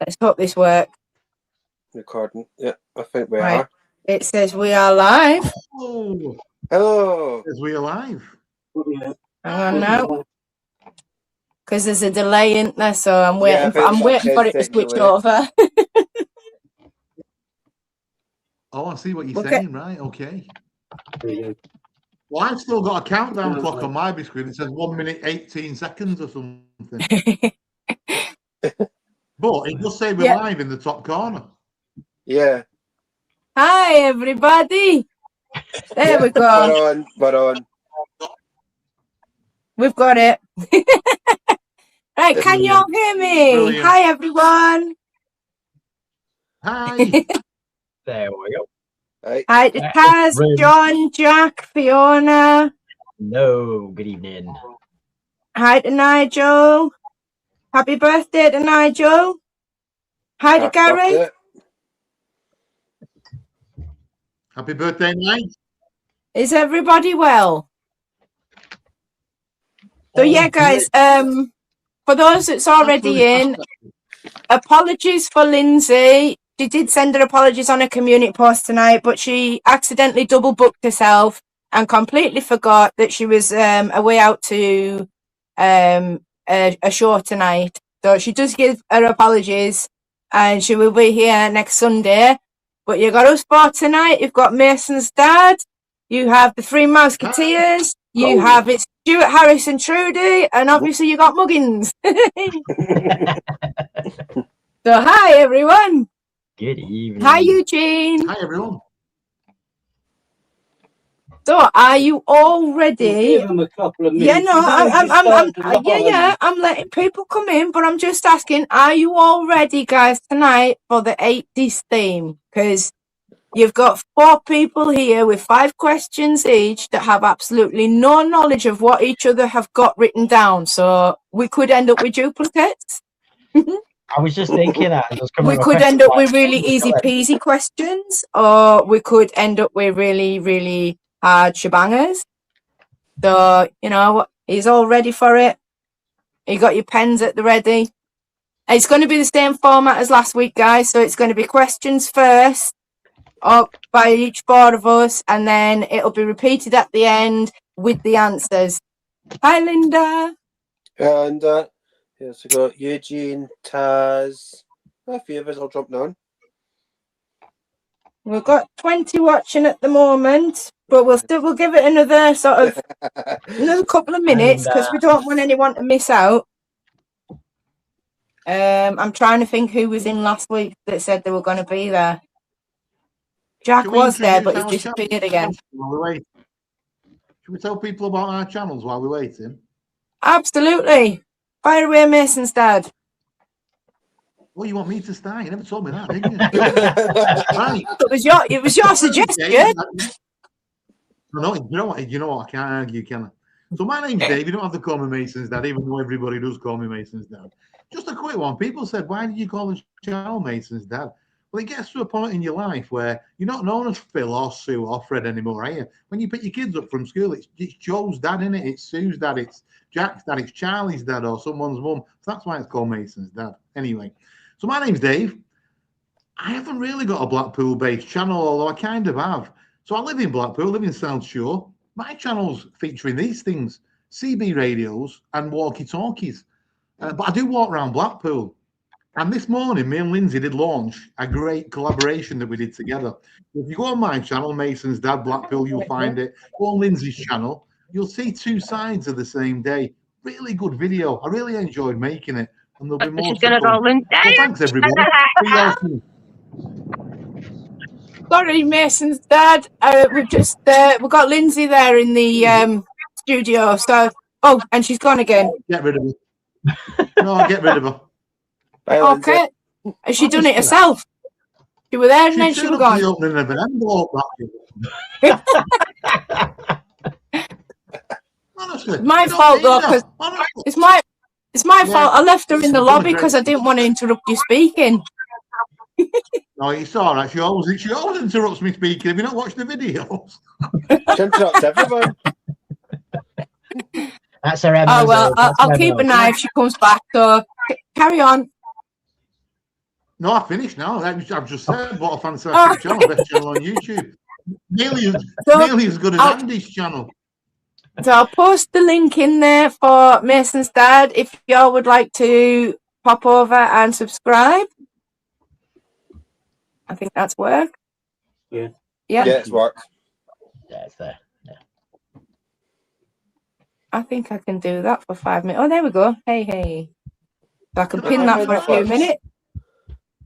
Let's hope this works. Recording. Yeah, I think we Right. are. It says we are live. Oh, Hello. is we alive? Hang on now, because there's a delay in there, so I'm waiting. Yeah, I'm waiting for it to switch delay. over. Oh, I see what you're Okay. saying. Right, okay. Well, I've still got a countdown clock on my screen. It says 1 minute 18 seconds or something. But it does say we're live in the top corner. Yeah. Hi, everybody. There we go. We're on. We've got it. Right, can you all hear me? Brilliant. Hi, everyone. Hi. There we go. Hi to Taz, John, Jack, Fiona. No, good evening. Hi to Nigel. Happy birthday to Nigel. Hi to Gary. Happy birthday, Nigel. Is everybody well? So yeah, guys, for those that's already in, apologies for Lindsay. She did send her apologies on a community post tonight, but she accidentally double booked herself and completely forgot that she was away out to a show tonight. So she does give her apologies, and she will be here next Sunday. But you got us four tonight. You've got Mason's dad. You have the Three Musketeers. You have it's Stuart, Harris, and Trudy, and obviously you got Muggins. So hi everyone. Good evening. Hi Eugene. Hi everyone. So are you all ready? Give them a couple of minutes. Yeah, no, I'm letting people come in, but I'm just asking, are you all ready, guys, tonight for the 80s theme? Because you've got 4 people here with 5 questions each that have absolutely no knowledge of what each other have got written down. So we could end up with duplicates. I was just thinking that. We could end up with really easy peasy questions, or we could end up with really, really hard shebangers. So, you know, he's all ready for it. You got your pens at the ready. It's going to be the same format as last week, guys. So it's going to be questions first by each 4 of us, and then it'll be repeated at the end with the answers. Hi, Linda. And here's we got Eugene, Taz. A few of us will jump down. We've got 20 watching at the moment, but we'll give it another sort of another couple of minutes because we don't want anyone to miss out. I'm trying to think who was in last week that said they were going to be there. Jack was there, but he's disappeared again. Should we tell people about our channels while we're waiting? Absolutely. Fire away, Mason's dad. Well, you want me to start? You never told me that, didn't you? Right. It was your suggestion. No, you know what? I can't argue, can I? So my name's Dave. You don't have to call me Mason's dad, even though everybody does call me Mason's dad. Just a quick one. People said, why did you call the channel Mason's dad? Well, it gets to a point in your life where you're not known as Phil or Sue or Fred anymore, are you? When you pick your kids up from school, it's Joe's dad, isn't it? It's Sue's dad, it's Jack's dad, it's Charlie's dad, or someone's mum. So that's why it's called Mason's dad. Anyway, so my name's Dave. I haven't really got a Blackpool-based channel, although I kind of have. So I live in Blackpool, live in South Shore. My channel's featuring these things, CB radios and walkie-talkies. But I do walk around Blackpool. And this morning, me and Lindsay did launch a great collaboration that we did together. If you go on my channel, Mason's Dad Blackpool, you'll find it. Go on Lindsay's channel, you'll see 2 sides of the same day. Really good video. I really enjoyed making it. And there'll be more. She's gonna go, Lindsay. So thanks, everyone. Sorry, Mason's dad. We've got Lindsay there in the studio. So, and she's gone again. Get rid of her. No, get rid of her. Okay. Has she done it herself? She was there and then she was gone. The opening of an envelope, honestly, my fault though, because it's my fault. I left her in the lobby because I didn't want to interrupt you speaking. No, it's all right. She always interrupts me speaking. Have you not watched the videos? She interrupts everyone. That's her. Oh well, I'll keep an eye if she comes back. So carry on. No, I finished now. I've just said what a fantastic channel, best channel on YouTube. Nearly as good as Andy's channel. So I'll post the link in there for Mason's dad if y'all would like to pop over and subscribe. I think that's work. Yeah. Yeah. Yeah, it's worked. Yeah, it's there. Yeah. I think I can do that for 5 minutes. Oh, there we go. Hey. So I can pin that for a few minutes.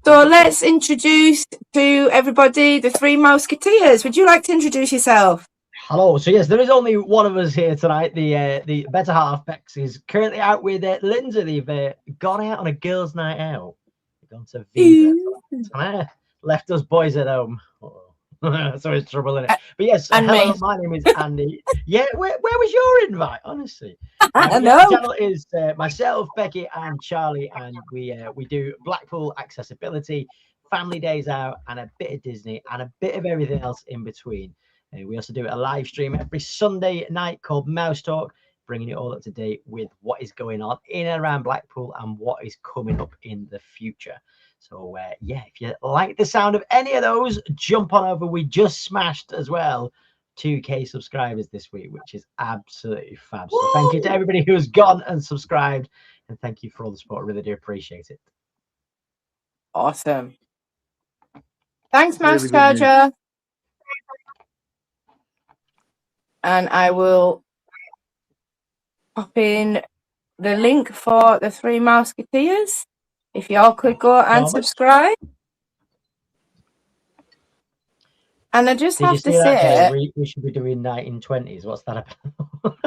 So let's introduce to everybody the Three Mouseketeers. Would you like to introduce yourself? Hello. So yes, there is only one of us here tonight. The better half, Bex, is currently out with Lindsay. They've gone out on a girls' night out. They've gone to Viva. Left us boys at home. So it's trouble in it. But yes, and hello, me. my name is Andy. Yeah, where was your invite? Honestly, I the know. channel is myself, Becky, and Charlie, and we do Blackpool accessibility, family days out, and a bit of Disney, and a bit of everything else in between. We also do a live stream every Sunday night called Mouse Talk, bringing you all up to date with what is going on in and around Blackpool and what is coming up in the future. So yeah, if you like the sound of any of those, jump on over. We just smashed as well 2K subscribers this week, which is absolutely fab. So thank you to everybody who's gone and subscribed, and thank you for all the support. I really do appreciate it. Awesome. Thanks, Mouse Really good Charger. And I will pop in the link for the Three Mouseketeers. If y'all could go and subscribe. And I just have to say, we should be doing 1920s. What's that about?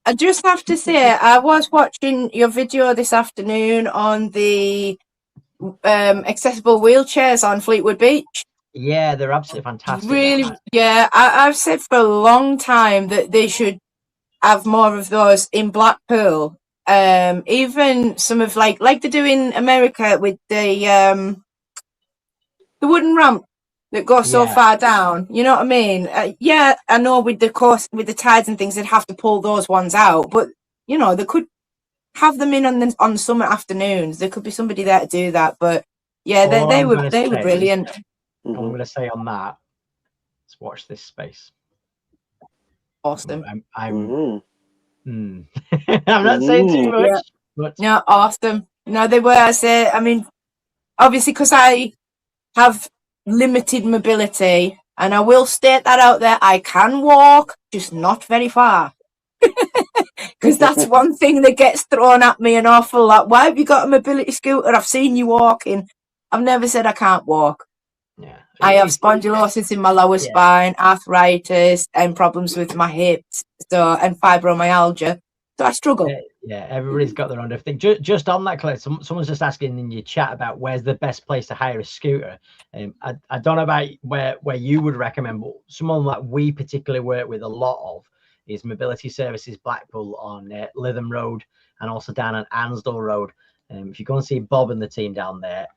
I just have to say, I was watching your video this afternoon on the accessible wheelchairs on Fleetwood Beach. Yeah, they're absolutely fantastic. Really, yeah. I've said for a long time that they should have more of those in Blackpool. Even some of like they do in America with the wooden ramp that goes so far down. You know what I mean? Yeah, I know with the tides and things, they'd have to pull those ones out, but you know they could have them in on summer afternoons. There could be somebody there to do that. But yeah, they were brilliant. I'm going to say on that, let's watch this space. Awesome. I'm not saying too much. But... No, awesome. No, they were. I mean, obviously, because I have limited mobility, and I will state that out there. I can walk, just not very far. Because that's one thing that gets thrown at me an awful lot. Why have you got a mobility scooter? I've seen you walking. I've never said I can't walk. Yeah, I have spondylosis in my lower spine, arthritis, and problems with my hips, and fibromyalgia. So I struggle. Yeah, everybody's got their own different thing. Just on that, Claire, someone's just asking in your chat about where's the best place to hire a scooter. I don't know about where you would recommend, but someone that we particularly work with a lot of is Mobility Services Blackpool on Lytham Road and also down on Ansdell Road. If you go and see Bob and the team down there,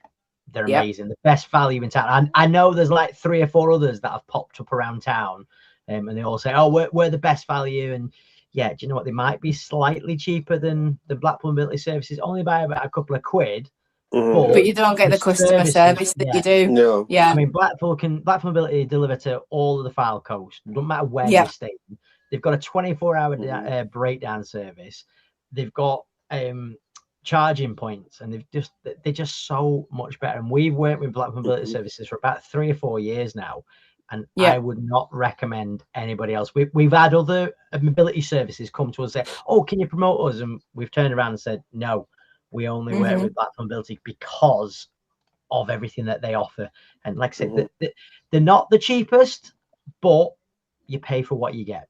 they're amazing. The best value in town. I know there's like 3 or 4 others that have popped up around town, and they all say, "Oh, we're the best value." And yeah, do you know what? They might be slightly cheaper than the Blackpool Mobility Services, only by about a couple of quid. But you don't get the customer service that you do. No. Yeah. I mean, Blackpool Mobility deliver to all of the Fylde coast. No matter where you stay. They've got a 24-hour breakdown service. They've got charging points, and they're just so much better. And we've worked with Blackpool Mobility Services for about 3 or 4 years now, and I would not recommend anybody else. We've had other mobility services come to us and say, "Oh, can you promote us?" And we've turned around and said, "No, we only work with Blackpool Mobility because of everything that they offer." And like I said, they're not the cheapest, but you pay for what you get.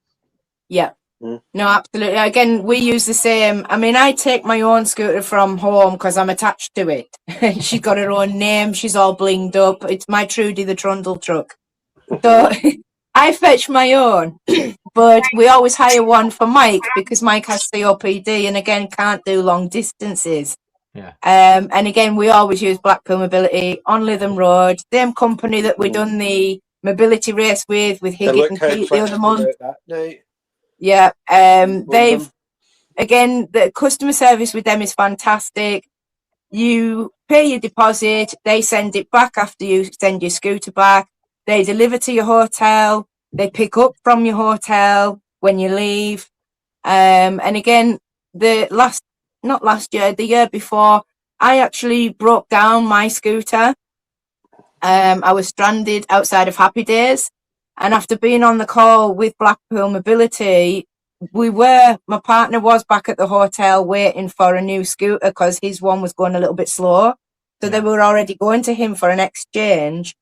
Yeah. No, absolutely. Again, we use the same. I mean, I take my own scooter from home because I'm attached to it. She's got her own name. She's all blinged up. It's my Trudy the Trundle truck. So I fetch my own, but we always hire one for Mike because Mike has COPD and again can't do long distances. Yeah. And again, we always use Blackpool Mobility on Lytham Road, same company that we done the mobility race with Higgett and Pete the other month. Yeah, they've again the customer service with them is fantastic. You pay your deposit, they send it back after you send your scooter back. They deliver to your hotel. They pick up from your hotel when you leave. And again, not last year, the year before, I actually broke down my scooter. I was stranded outside of Happy Days. And after being on the call with Blackpool Mobility, my partner was back at the hotel waiting for a new scooter because his one was going a little bit slow. So they were already going to him for an exchange.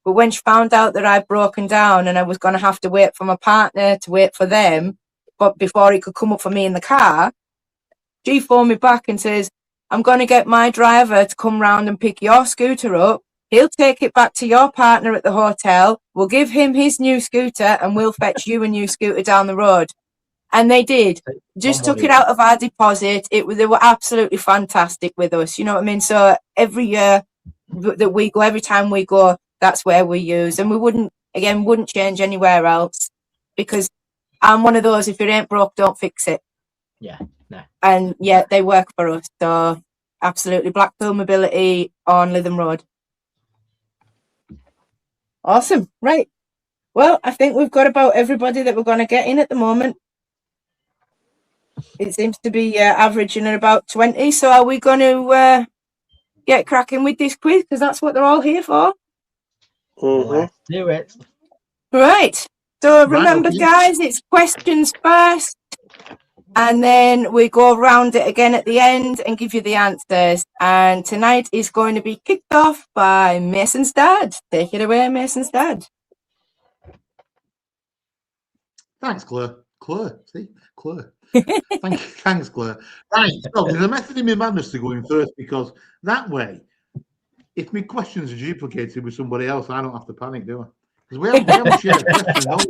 But when she found out that I'd broken down and I was going to have to wait for my partner to wait for them, but before he could come up for me in the car, she phoned me back and says, I'm going to get my driver to come round and pick your scooter up. He'll take it back to your partner at the hotel. We'll give him his new scooter and we'll fetch you a new scooter down the road. And they did. Just took it out of our deposit. They were absolutely fantastic with us. You know what I mean? So every year that we go, every time we go, that's where we use. And we wouldn't change anywhere else because I'm one of those, if it ain't broke, don't fix it. Yeah, no. And yeah, they work for us. So absolutely. Blackpool Mobility on Lytham Road. Awesome. Right. Well, I think we've got about everybody that we're going to get in at the moment. It seems to be averaging at about 20. So are we going to get cracking with this quiz? Because that's what they're all here for. Let's do it. Right. So remember, guys, it's questions first. And then we go around it again at the end and give you the answers. And tonight is going to be kicked off by Mason's dad. Take it away, Mason's dad. Thanks, Claire. Claire. Thanks, Claire. Right, so there's a method in my madness to go in first because that way, if my questions are duplicated with somebody else, I don't have to panic, do I? Because we haven't shared questions.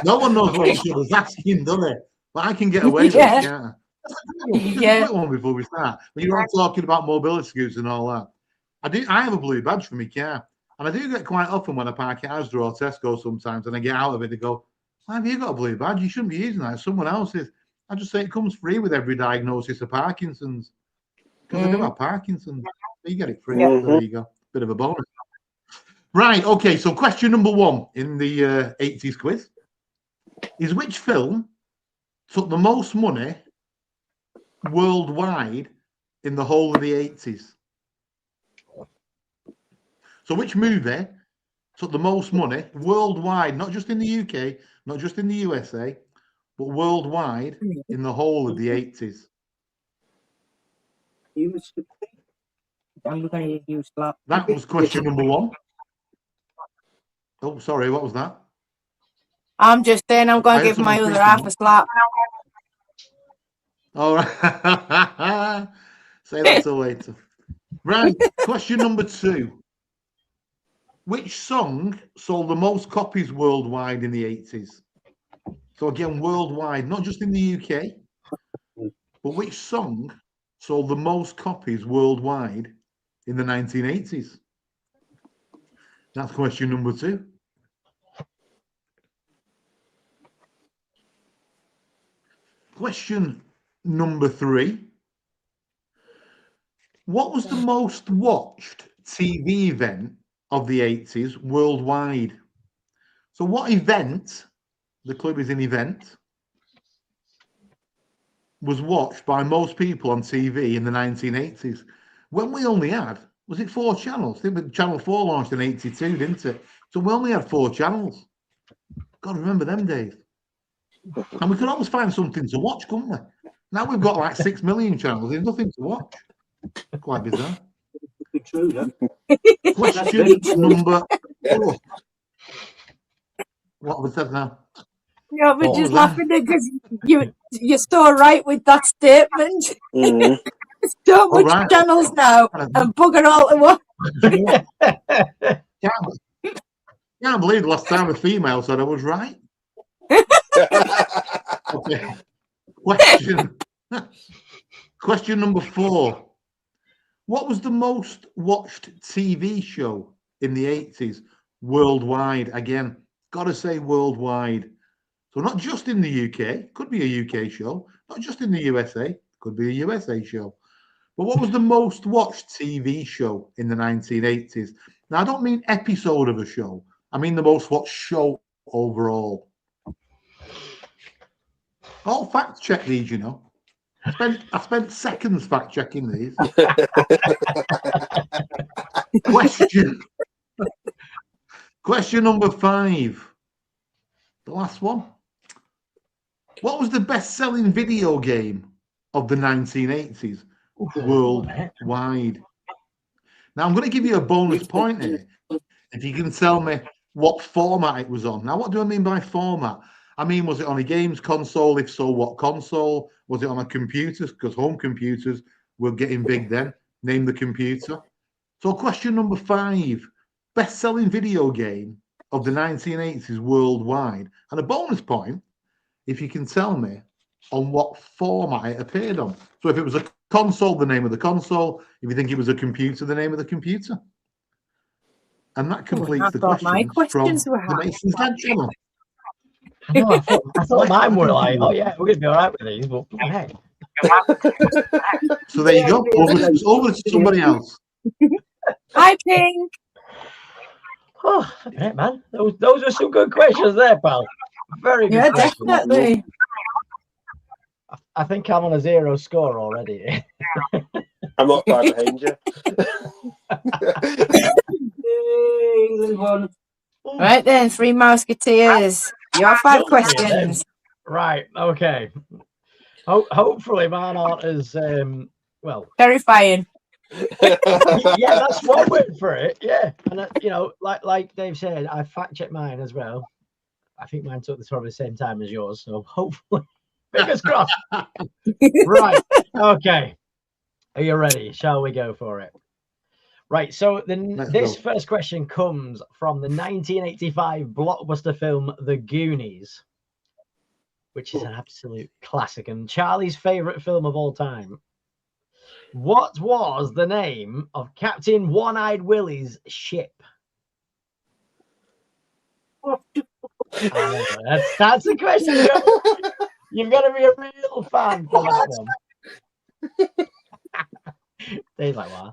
No one knows what each other's asking, do they? But I can get away with it, can't I? Just a quick one before we start. When you're all talking about mobility scooters and all that, I have a blue badge for my car. And I do get quite often when I park at Asda or Tesco sometimes and I get out of it, they go, why have you got a blue badge? You shouldn't be using that. It's someone else's. I just say it comes free with every diagnosis of Parkinson's. Because I do have Parkinson's. You get it free. So there you go. Bit of a bonus. Right, okay, so question number 1 in the 80s quiz is which film took the most money worldwide in the whole of the 80s? So which movie took the most money worldwide, not just in the UK, not just in the USA, but worldwide in the whole of the 80s? That was question number 1. Oh, sorry, what was that? I'm just saying I'm going to give my other half a slap. All right. Say that till later. Right, question number 2. Which song sold the most copies worldwide in the 80s? So again, worldwide, not just in the UK, but which song sold the most copies worldwide in the 1980s? That's question number 2. Question number 3. What was the most watched TV event of the 80s worldwide? So what event, the clue is an event, was watched by most people on TV in the 1980s? When we only had, was it 4 channels? I think Channel 4 launched in 82, didn't it? So we only had 4 channels. God, remember them days. And we could always find something to watch, couldn't we? Now we've got like 6 million channels. There's nothing to watch. Quite bizarre. Question number 4. What was that now? Yeah, we're just laughing because you're so right with that statement. So much channels now and bugger all to watch. Can't believe the last time a female said I was right. Okay. Question number 4. What was the most watched TV show in the 80s worldwide? Again, got to say worldwide. So not just in the UK, could be a UK show. Not just in the USA, could be a USA show. But what was the most watched TV show in the 1980s? Now, I don't mean episode of a show. I mean the most watched show overall. I'll fact check these, you know. I spent seconds fact checking these. Question number 5. The last one. What was the best-selling video game of the 1980s worldwide? Now, I'm going to give you a bonus point here if you can tell me what format it was on. Now, what do I mean by format? I mean, was it on a games console? If so, what console? Was it on a computer? Because home computers were getting big then. Name the computer. So question number 5. Best-selling video game of the 1980s worldwide. And a bonus point if you can tell me on what format it appeared on. So if it was a console, the name of the console. If you think it was a computer, the name of the computer. And that completes the questions from the Mason's Dad channel. I know, I thought mine were like, oh yeah, we're going to be all right with these, but hey. So there you go. Over to somebody else. Hi, Pink. Oh, right, man. Those are some good questions there, pal. Very good. Yeah, questions. definitely. I think I'm on a 0 score already. I'm not far behind you. England won. Right then, 3 Musketeers. Your 5 questions. Right, okay. Hopefully mine aren't as, well. Terrifying. Yeah, that's one word for it. Yeah. And, you know, like Dave said, I fact-checked mine as well. I think mine took the probably the same time as yours. So hopefully, fingers crossed. Right. Okay. Are you ready? Shall we go for it? Right, so this first question comes from the 1985 blockbuster film The Goonies, which is an absolute classic and Charlie's favourite film of all time. What was the name of Captain One-Eyed Willie's ship? That's the question. You've got to be a real fan for that one. Dave's like, what?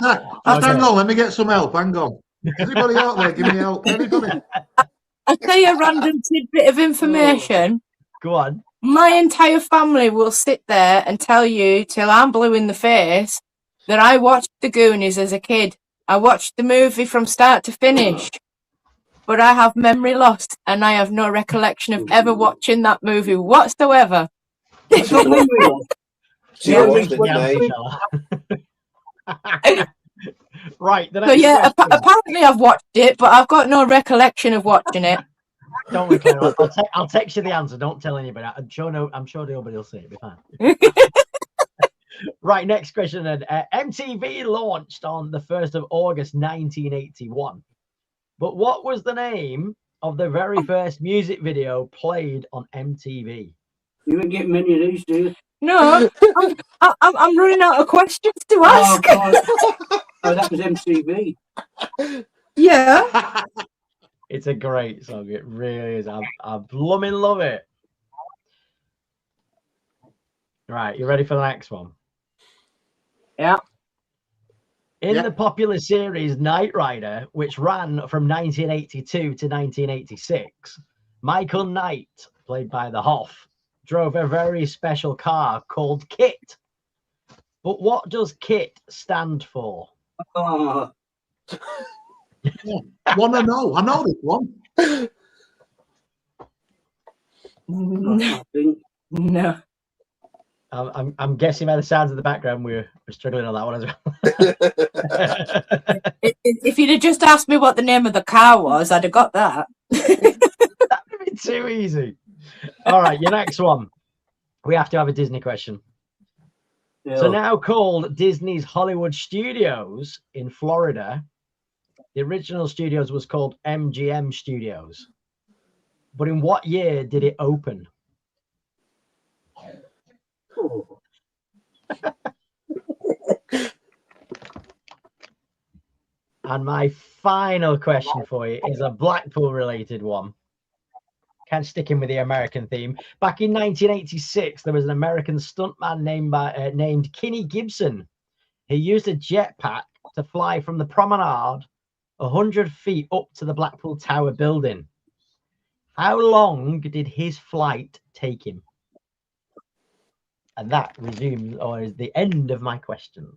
Hang on, let me get some help. Hang on. Anybody out there, give me help. Anybody? I'll tell you a random tidbit of information. Go on. My entire family will sit there and tell you till I'm blue in the face that I watched The Goonies as a kid. I watched the movie from start to finish, but I have memory loss and I have no recollection of ever watching that movie whatsoever. Right. So yeah, apparently I've watched it, but I've got no recollection of watching it. Don't worry, Claire, I'll text you the answer. Don't tell anybody. I'm sure nobody will see it. Be fine. Right. Next question. Then MTV launched on the 1st of August 1981. But what was the name of the very first music video played on MTV? You ain't getting many of these, do you? No, I'm running out of questions to ask. Oh, that was MTV. Yeah. It's a great song. It really is. I blooming love it. Right, you ready for the next one? Yeah. In the popular series Knight Rider, which ran from 1982 to 1986, Michael Knight, played by the Hoff, drove a very special car called KIT. But what does KIT stand for? Oh. Want to know? I know this one. No. I'm guessing by the sounds of the background we're struggling on that one as well. If you'd have just asked me what the name of the car was, I'd have got that. That would be too easy. All right, your next one. We have to have a Disney question. Yeah. So now called Disney's Hollywood Studios in Florida, the original studios was called MGM Studios. But in what year did it open? Oh. And my final question for you is a Blackpool related one. kind of sticking with the American theme. Back in 1986, there was an American stuntman named Kinney Gibson. He used a jetpack to fly from the promenade 100 feet up to the Blackpool Tower building. How long did his flight take him? And that resumes, or is the end of my questions.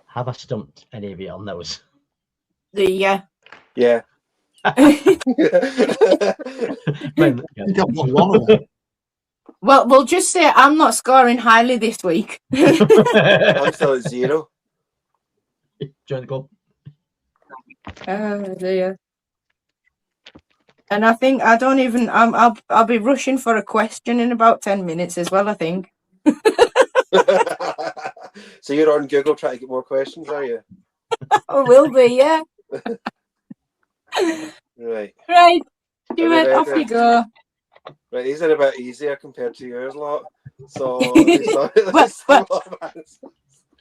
Have I stumped any of you on those? Yeah. Well, we'll just say I'm not scoring highly this week. I'm still at 0. Join the club. Oh dear. And I think I'll be rushing for a question in about 10 minutes as well, I think. So you're on Google trying to get more questions, are you? I will be, yeah. Right. Do it. Off you go. Right, these are a bit easier compared to yours lot. So it's not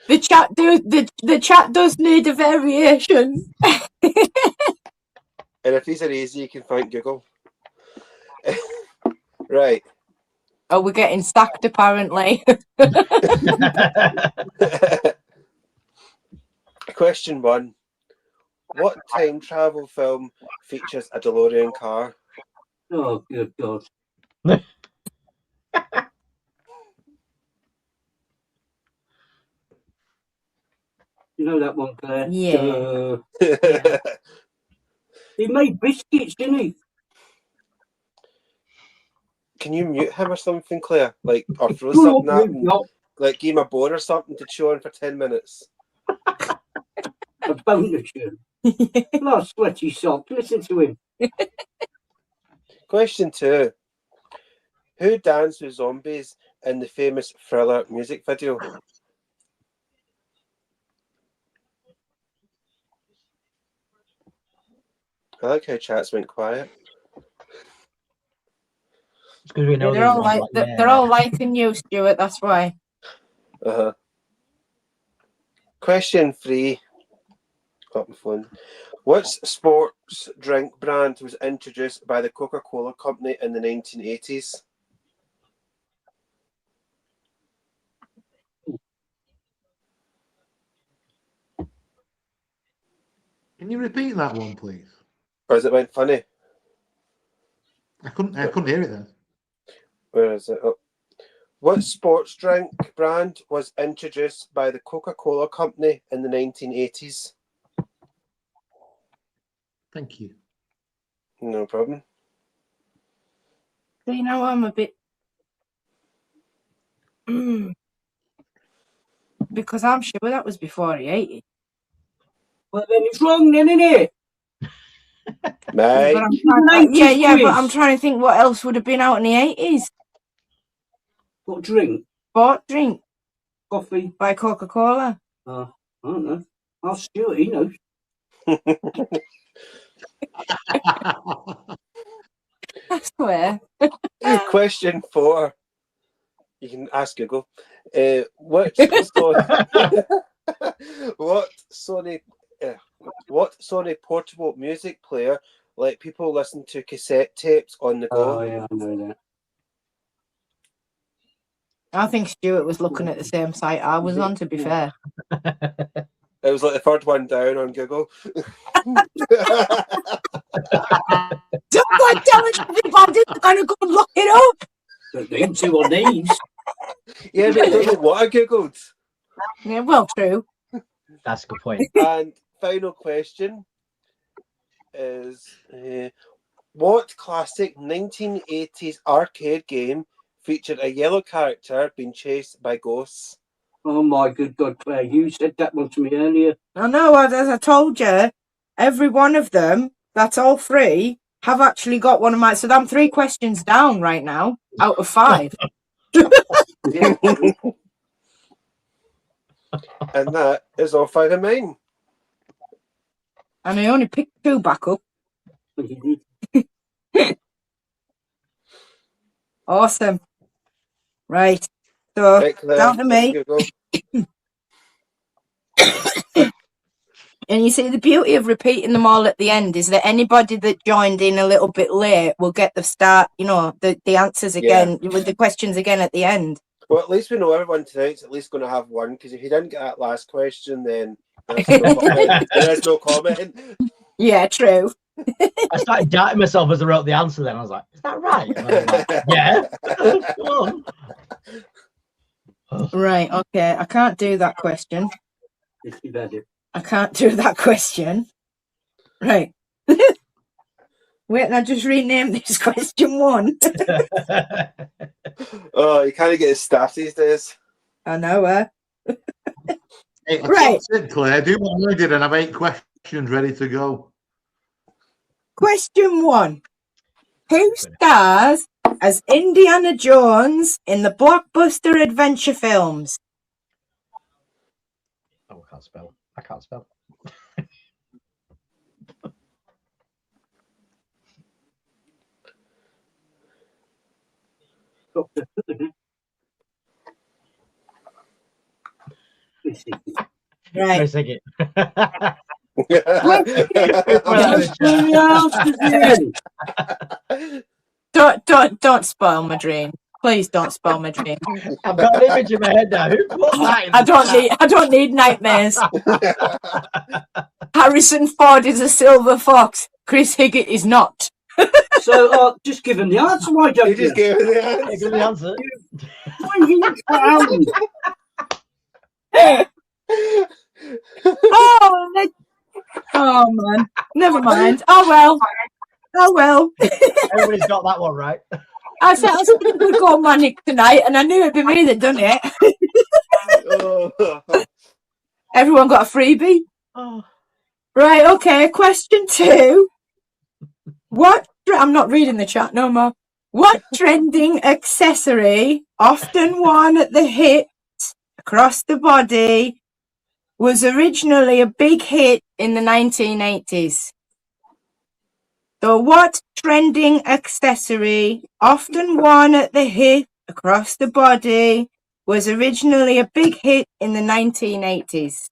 the chat does need a variation. And if these are easy, you can find Google. Right. Oh, we're getting sacked apparently. Question 1. What time travel film features a DeLorean car? Oh, good God. You know that one, Claire? Yeah. Yeah. He made biscuits, didn't he? Can you mute him or something, Claire? Like, or throw something at him? Like, give him a bone or something to chew on for 10 minutes. A bone to chew. Last sweaty sock. Listen to him. Question 2. Who danced with zombies in the famous Thriller music video? I like how chats went quiet. It's because we know they're all liking you, Stuart. That's why. Question 3. Got my phone. Which sports drink brand was introduced by the Coca-Cola Company in the 1980s? Can you repeat that one, please? Or is it went funny? I couldn't hear it then. Where is it? Oh. What sports drink brand was introduced by the Coca-Cola Company in the 1980s? Thank you. No problem. So, you know, I'm a bit... because I'm sure that was before the 80s. Well, then it's wrong then, isn't it? Mate. But I'm trying to think what else would have been out in the 80s. What drink? Sport drink. Coffee. By Coca-Cola. I don't know. I'll Stuart, he knows. I swear. Question 4. You can ask Google. What Sony portable music player let people listen to cassette tapes on the go? Oh yeah, I know that. I think Stuart was looking at the same site I was on, to be fair. It was like the third one down on Google. Don't tell everybody they're going to go look it up. But they need to on these. Yeah, but I don't know what I Googled. Yeah, well, true. That's a good point. And final question is, what classic 1980s arcade game featured a yellow character being chased by ghosts? Oh my good God, Claire, you said that one to me earlier. I know, as I told you, every one of them, that's all 3, have actually got one of my... So I'm 3 questions down right now, out of 5. And that is all 5 of mine. And I only picked 2 back up. Awesome. Right. So, Right, Claire, down to me. And you see, the beauty of repeating them all at the end is that anybody that joined in a little bit late will get the start, the answers again, with the questions again at the end. Well, at least we know everyone tonight's at least going to have one, because if you didn't get that last question, then there's no comment. Yeah, true. I started doubting myself as I wrote the answer then. I was like, is that right? And I was like, yeah. Come on. Right, okay. I can't do that question. I can't do that question. Right. Wait, I just renamed this question 1. Oh, you can't get his staff these days. I know, Hey, right. That's it, Claire. Do what I did and have 8 questions ready to go. Question 1. Who stars as Indiana Jones in the blockbuster adventure films? Oh, I can't spell. Right. Don't spoil my dream. Please don't spoil my dream. I've got an image in my head now. Who put that in I don't need nightmares. Harrison Ford is a silver fox. Chris Higgett is not. So, just give him the answer. Why don't You just gave him the answer. Give me the answer. Oh man, never mind. Oh well. Everybody's got that one right. I said I was going to go manic tonight, and I knew it'd be me that done it. Everyone got a freebie. Oh. Right, okay. Question 2. I'm not reading the chat no more. What trending accessory, often worn at the hips, across the body, was originally a big hit in the 1980s? So what trending accessory, often worn at the hip, across the body, was originally a big hit in the 1980s?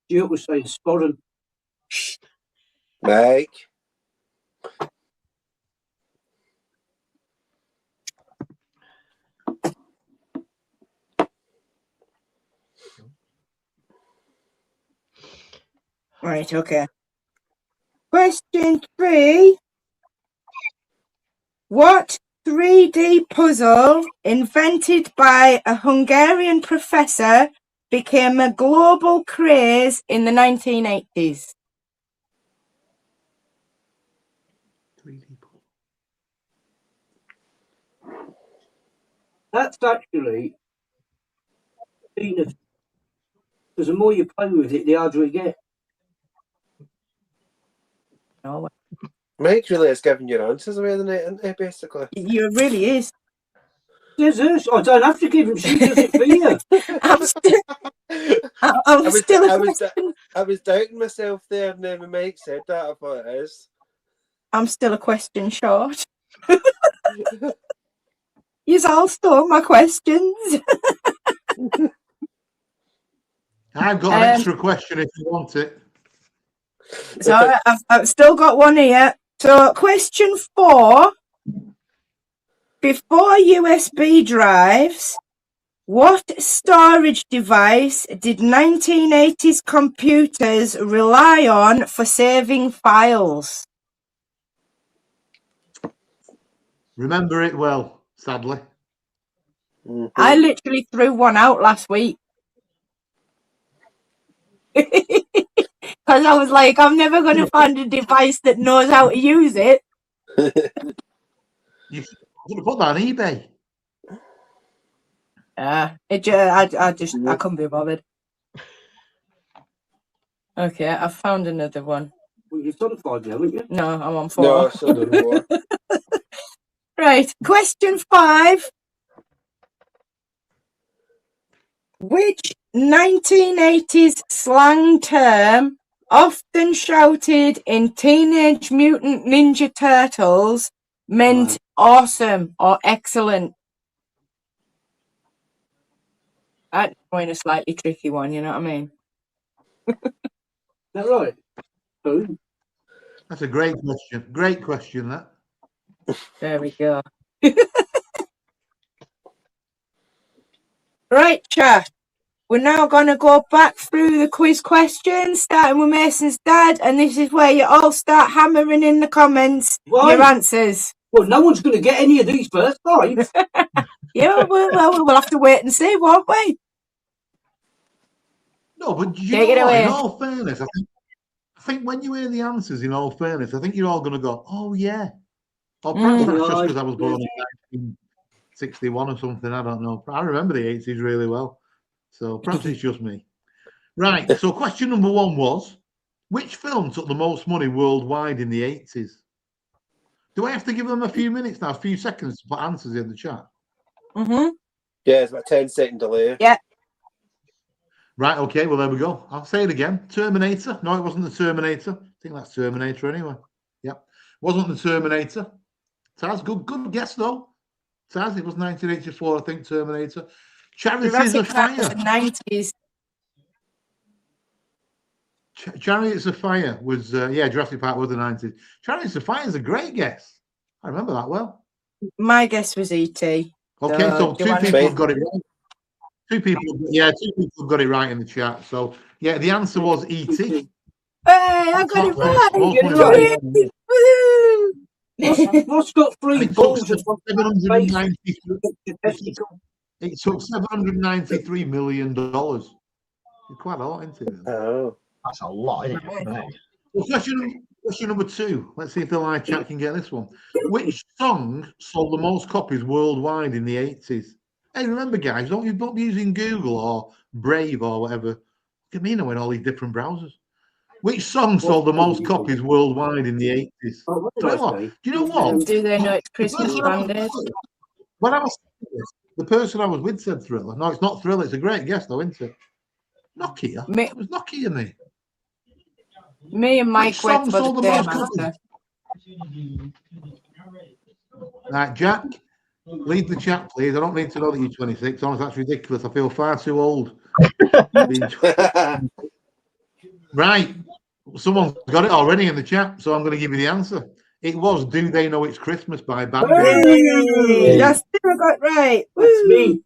Stuart was saying Sporran. Mike. Right, okay. Question 3. What 3D puzzle invented by a Hungarian professor became a global craze in the 1980s? 3D puzzle. That's actually because the more you play with it, the harder it gets. No, Mike really is giving your answers away tonight, isn't he, basically? it really is. I don't have to give him. She does it for you. I was doubting myself there, and then when Mike said that, I thought it is. I'm still a question short. You've all stole my questions. I've got an extra question if you want it. So I've still got one here. So question 4. Before USB drives, what storage device did 1980s computers rely on for saving files? Remember it well, sadly. Mm-hmm. I literally threw one out last week. Because I was like, I'm never going to find a device that knows how to use it. You could have put that on eBay. I couldn't be bothered. Okay, I found another one. Well, you've done 5 now, haven't you? No, I'm on 4. No, I still don't know. Right, question 5. Which 1980s slang term, often shouted in Teenage Mutant Ninja Turtles, meant awesome or excellent? I'm going a slightly tricky one, you know what I mean? Is that right? Who? That's a great question. Great question, that. There we go. Right, chat. We're now going to go back through the quiz questions, starting with Mason's dad, and this is where you all start hammering in the comments your answers. Well, no one's going to get any of these first five. Yeah, we'll have to wait and see, won't we? No, but you Take it know what? away. In all fairness, I think when you hear the answers, in all fairness, I think you're all going to go, oh, yeah. Or perhaps that's just because I was born in 1961 or something. I don't know. I remember the 80s really well. So perhaps it's just me. Right. So question number 1 was, which film took the most money worldwide in the 80s? Do I have to give them a few minutes now, a few seconds to put answers in the chat? Mm-hmm. Yeah, it's about 10-second delay. Yeah. Right, okay, well, there we go. I'll say it again. Terminator. No, it wasn't the Terminator. I think that's Terminator anyway. Yep. Wasn't the Terminator. Taz, good guess, though. Taz, it was 1984, I think, Terminator. Chariots of Fire. 90s. Chariots of Fire was, Jurassic Park was the 90s. Chariots of Fire is a great guess. I remember that well. My guess was E.T. Okay, so 2 people have got it right. 2 people have got it right in the chat. So, yeah, the answer was E.T. Hey, I got it right. What's got 3 balls? It took $793 million. It's quite a lot, isn't it? Oh. That's a lot, isn't it? Well, question number 2. Let's see if the live chat can get this one. Which song sold the most copies worldwide in the 80s? Hey, remember, guys, don't be using Google or Brave or whatever. Look at me now in all these different browsers. Which song sold the most copies worldwide in the 80s? Oh, Do you know what? Do they know it's Christmas bandit? When I was this, the person I was with said Thriller. No, it's not Thriller. It's a great guess, though, isn't it? Nokia. It was Nokia, me. Me and Mike went for the same answer. Right, Jack, leave the chat, please. I don't need to know that you're 26. Honestly, that's ridiculous. I feel far too old. Right. Someone's got it already in the chat, so I'm going to give you the answer. It was Do They Know It's Christmas by Band Aid. Hey, that's still got right. That's me.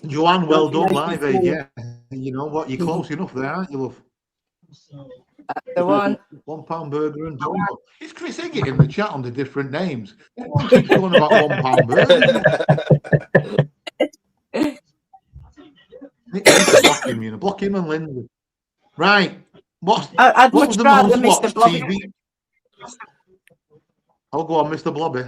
Joanne, well done, Live Aid. Yeah. You know what? You're close enough there, aren't you, love? That's the one. £1 burger and Dumbo. Is Chris Higgett in the chat on the different names? Everyone keeps going about £1 burger. Block him and Lindsay. Right. I'd much rather Mr. Blobby. TV? Oh, go on, Mr. Blobby.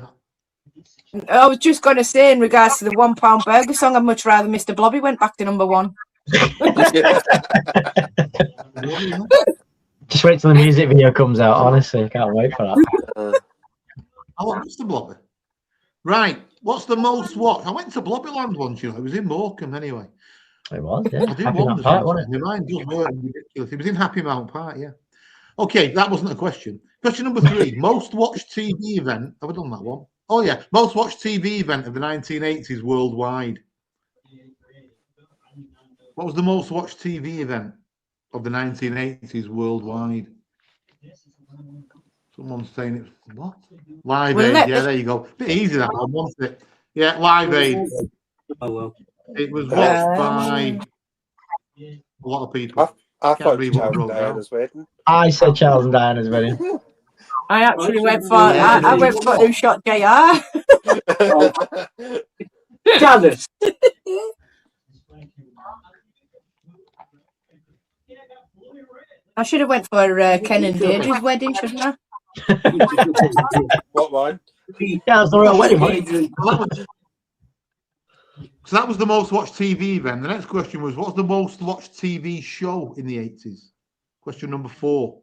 I was just going to say, in regards to the £1 burger song, I'd much rather Mr. Blobby went back to number 1. Just wait till the music video comes out. Honestly, I can't wait for that. I want Mr. Blobby. Right. What's the most watched? I went to Blobbyland once, you know. It was in Morecambe anyway. It was, yeah. I do wonder. My mind does work ridiculous. It was in Happy Mount Park, yeah. Okay, that wasn't a question. Question number 3. Most watched TV event. Have I done that one? Oh, yeah. Most watched TV event of the 1980s worldwide. What was the most watched TV event of the 1980s worldwide? Someone's saying it. What? Live Aid. Yeah, there you go. Bit easy that one, wasn't it? Yeah, Live Aid. Oh, well. It was watched by a lot of people. I thought it was Charles and Diana's wedding. I said Charles and Diana's wedding. I actually went for I went for Who Shot JR. Dallas. I should have went for Ken and Deirdre's wedding, shouldn't I? What one? Yeah, that's the real wedding one. So that was the most watched TV event. The next question was, what's the most watched TV show in the 80s? Question number 4.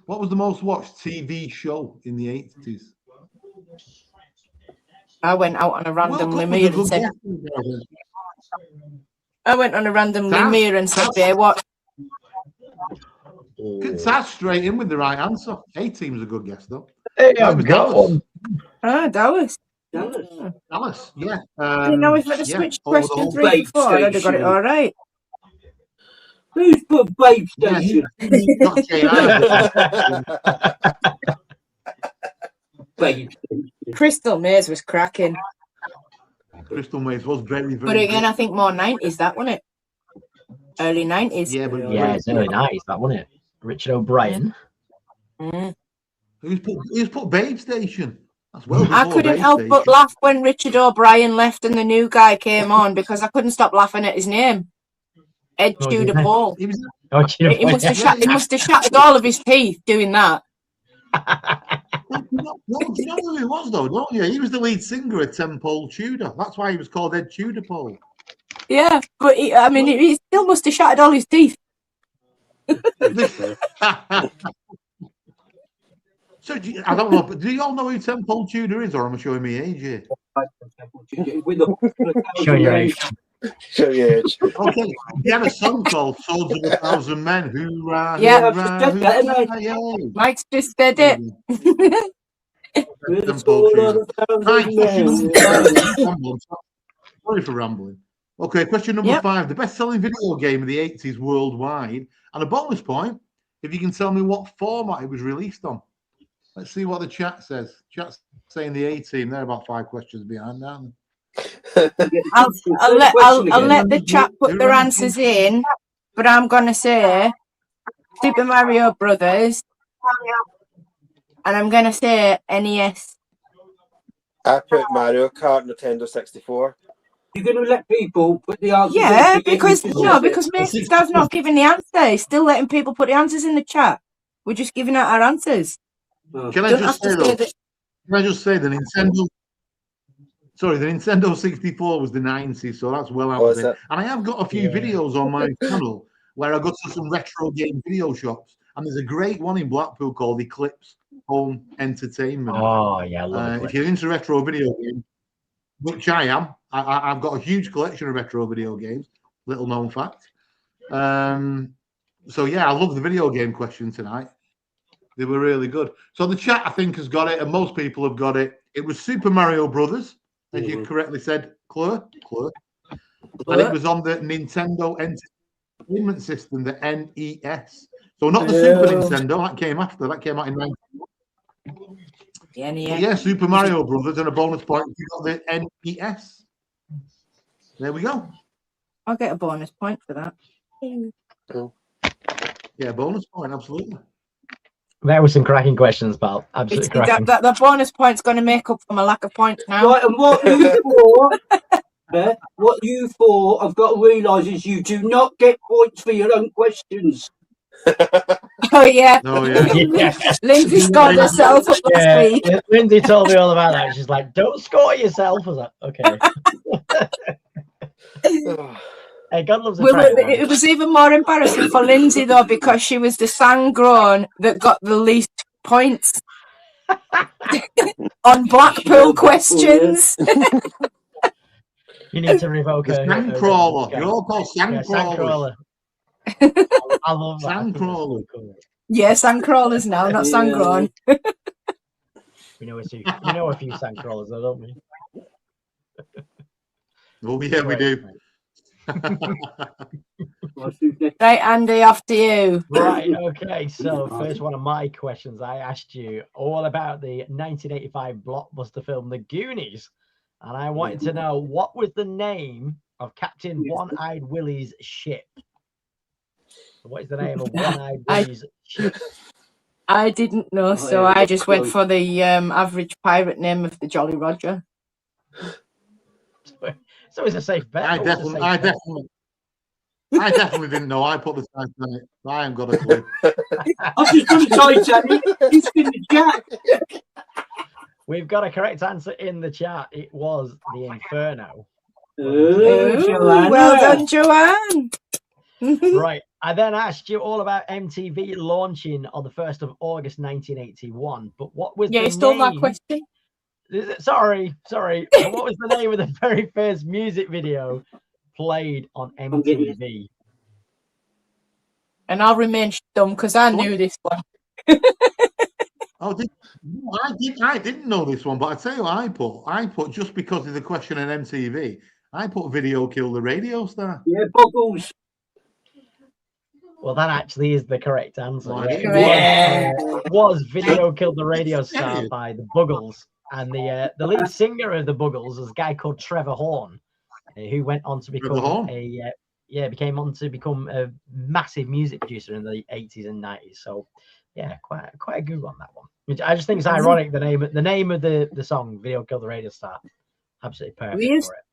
What was the most watched TV show in the 80s? I went out on a random limb here and said, Baywatch. That's straight in with the right answer. A-Team's a good guess, though. Hey, I've got one. Ah, Dallas. Dallas, yeah. You know, if I'd have switched question 3 and 4, I'd have got it all right. Who's put Babe Yeah, Station? not JI. Babe Station. Crystal Maze was cracking. Crystal Maze was very, But very again, good. I think more 90s, that wasn't it? Early 90s. Yeah, but Yeah, it's early 90s, that wasn't it? Richard O'Brien. Mm. Who's put Babe Station? That's well before I couldn't Babe help but Station. laugh when Richard O'Brien left and the new guy came on because I couldn't stop laughing at his name. Ed What was his Tudor name? Paul. He was, Oh, Tudor He must have Yeah, he must have shattered all of his teeth doing that. do you know who he was though, don't you? He was the lead singer of Pole Tudor. That's why he was called Ed Tudor Pole. Yeah, but he still must have shattered all his teeth. So I don't know, but do you all know who Pole Tudor is, or am I showing me age here? With the Show your age. Show your age. Okay, he had a song called "Swords of a Thousand Men." Hoorah, Yeah, hoorah, hoorah, yay. Mike's just said it. With Pole all Tudor. of the Right, thousand question men. Sorry for rambling. Okay, question number Yep. 5. The best-selling video game of the 80s worldwide. And a bonus point, if you can tell me what format it was released on. Let's see what the chat says. Chat's saying the A-team. They're about 5 questions behind, aren't I'll let the chat put their answers in, but I'm gonna say Super Mario Brothers, and I'm gonna say NES. I put Mario Kart Nintendo 64. You're going to let people put the answers in Yeah, to get because you to no, say it. because Mason's dad's not giving the answer. He's still letting people put the answers in the chat. We're just giving out our answers. Oh. Can I Don't just have say, to say though, that. can I just say the Nintendo 64 was the 90s, so that's well out Oh, of is it. it? And I have got a few videos on my channel where I go to some retro game video shops, and there's a great one in Blackpool called Eclipse Home Entertainment. Oh, yeah, I love If you're into retro video games, which I am, I've got a huge collection of retro video games, little known fact. So yeah, I love the video game question tonight. They were really good. So the chat, I think, has got it, and most people have got it. It was Super Mario Brothers, as you correctly said, Claire. And it was on the Nintendo Entertainment System, the NES. So not the Super Nintendo, that came after. That came out in 19. Yeah, Super Mario Brothers, and a bonus point if you got the NES. There we go. I'll get a bonus point for that. Yeah, bonus point, absolutely. There were some cracking questions, pal. Absolutely cracking. The bonus point's going to make up for my lack of points now. Right, and what you for, I've got to realise is you do not get points for your own questions. Oh yeah. Oh yeah. Yeah. Lindsay scored herself up last week. Lindsay told me all about that. She's like, "Don't score yourself." I was like, "Okay." Hey, God loves a try. It was even more embarrassing for Lindsay though, because she was the Sangron that got the least points on Blackpool questions. You need to revoke The her. Sandcrawler. You're all called Sandcrawlers. I love that. Sandcrawler. Yeah, Sandcrawlers now, not Sangron. We know a few Sandcrawlers, though, don't we? Oh yeah, we do. Right, Andy, off to you. Right, okay. So, first one of my questions, I asked you all about the 1985 blockbuster film The Goonies, and I wanted to know what was the name of Captain One-Eyed Willie's ship. What is the name of One-Eyed Willie's ship? I didn't know, so I just went for the average pirate name of the Jolly Roger. So it's a safe bet. I definitely didn't know. I put the Titanic. I ain't got a clue. I just done Titanic. It's in the chat. We've got a correct answer in the chat. It was the Inferno. Well done, Joanne. Right. I then asked you all about MTV launching on the 1st of August 1981. But what was the you stole name? that question. Sorry. But what was the name of the very first music video played on MTV? And I'll remain dumb because I knew this one. I didn't know this one, but I tell you what I put just because of the question on MTV. I put Video Kill the Radio Star. Yeah, Boggles. Well, that actually is the correct answer. Right. Yeah, it was Video Killed the Radio Yeah, Star yeah. by the Buggles. And the lead singer of the Buggles was a guy called Trevor Horn, who went on to become Horn? become a massive music producer in the 80s and 90s. So yeah, quite a good one, that one. Which I just think it's ironic, the name of the song, Video Killed the Radio Star. Absolutely perfect for it.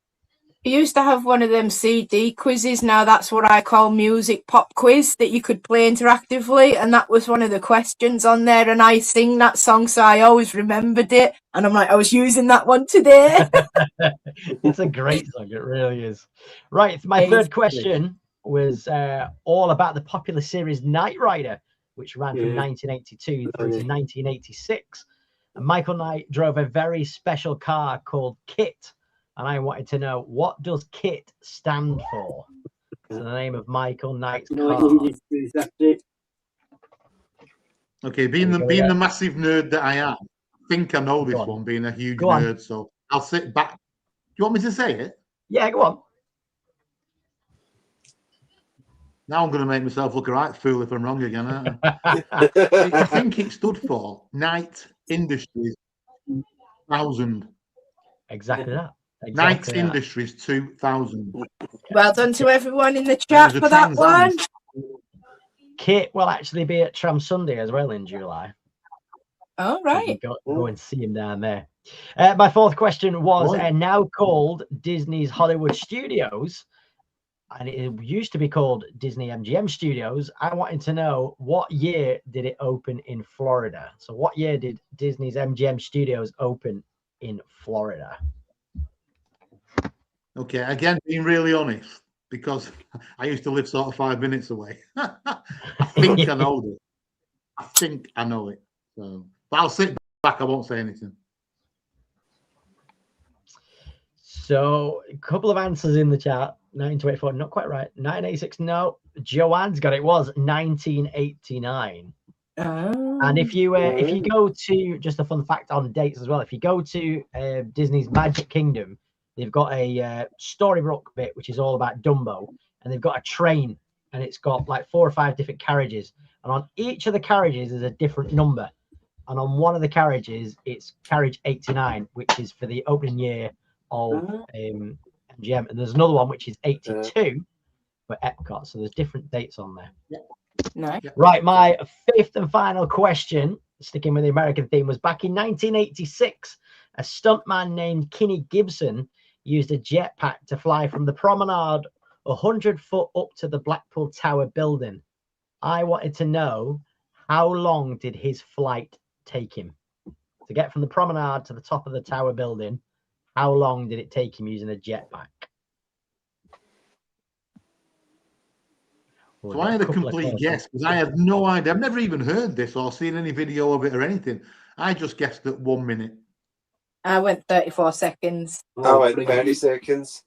We used to have one of them CD quizzes. Now that's what I call music pop quiz, that you could play interactively, and that was one of the questions on there. And I sing that song, so I always remembered it. And I'm like, I was using that one today. It's a great song, it really is. Right, my third question was all about the popular series Knight Rider, which ran from 1982 through to 1986. And Michael Knight drove a very special car called KIT. And I wanted to know, what does KIT stand for? It's the name of Michael Knight's car. That's it. Okay, being the massive nerd that I am, I think I know this one, being a huge nerd. So I'll sit back. Do you want me to say it? Yeah, go on. Now I'm going to make myself look a right fool if I'm wrong again, aren't I? I think it stood for Knight Industries 2000. Exactly that. Knight Industries 2000. Well done to everyone in the chat for that one. KIT will actually be at Tram Sunday as well in July. All right. So go and see him down there. My fourth question was now called Disney's Hollywood Studios, and it used to be called Disney MGM Studios. I wanted to know, what year did it open in Florida? So what year did Disney's MGM Studios open in Florida? Okay, again, being really honest, because I used to live sort of 5 minutes away. I think I know it. I think I know it. So, but I'll sit back. I won't say anything. So a couple of answers in the chat. 1924, not quite right. 1986, no. Joanne's got it. Was 1989. And if you go to, just a fun fact on dates as well, if you go to Disney's Magic Kingdom, they've got a Storybook bit which is all about Dumbo, and they've got a train, and it's got like 4 or 5 different carriages, and on each of the carriages is a different number, and on one of the carriages it's carriage 89, which is for the opening year of MGM, and there's another one which is 82 for Epcot. So there's different dates on there. Nice. Right, my fifth and final question, sticking with the American theme, was back in 1986. A stuntman named Kinney Gibson used a jetpack to fly from the promenade 100 foot up to the Blackpool Tower building. I wanted to know, how long did his flight take him? To get from the promenade to the top of the tower building, how long did it take him using a jetpack? So I had a complete guess, because I had no idea. I've never even heard this or seen any video of it or anything. I just guessed at 1 minute. I went 34 seconds. I went 30 seconds.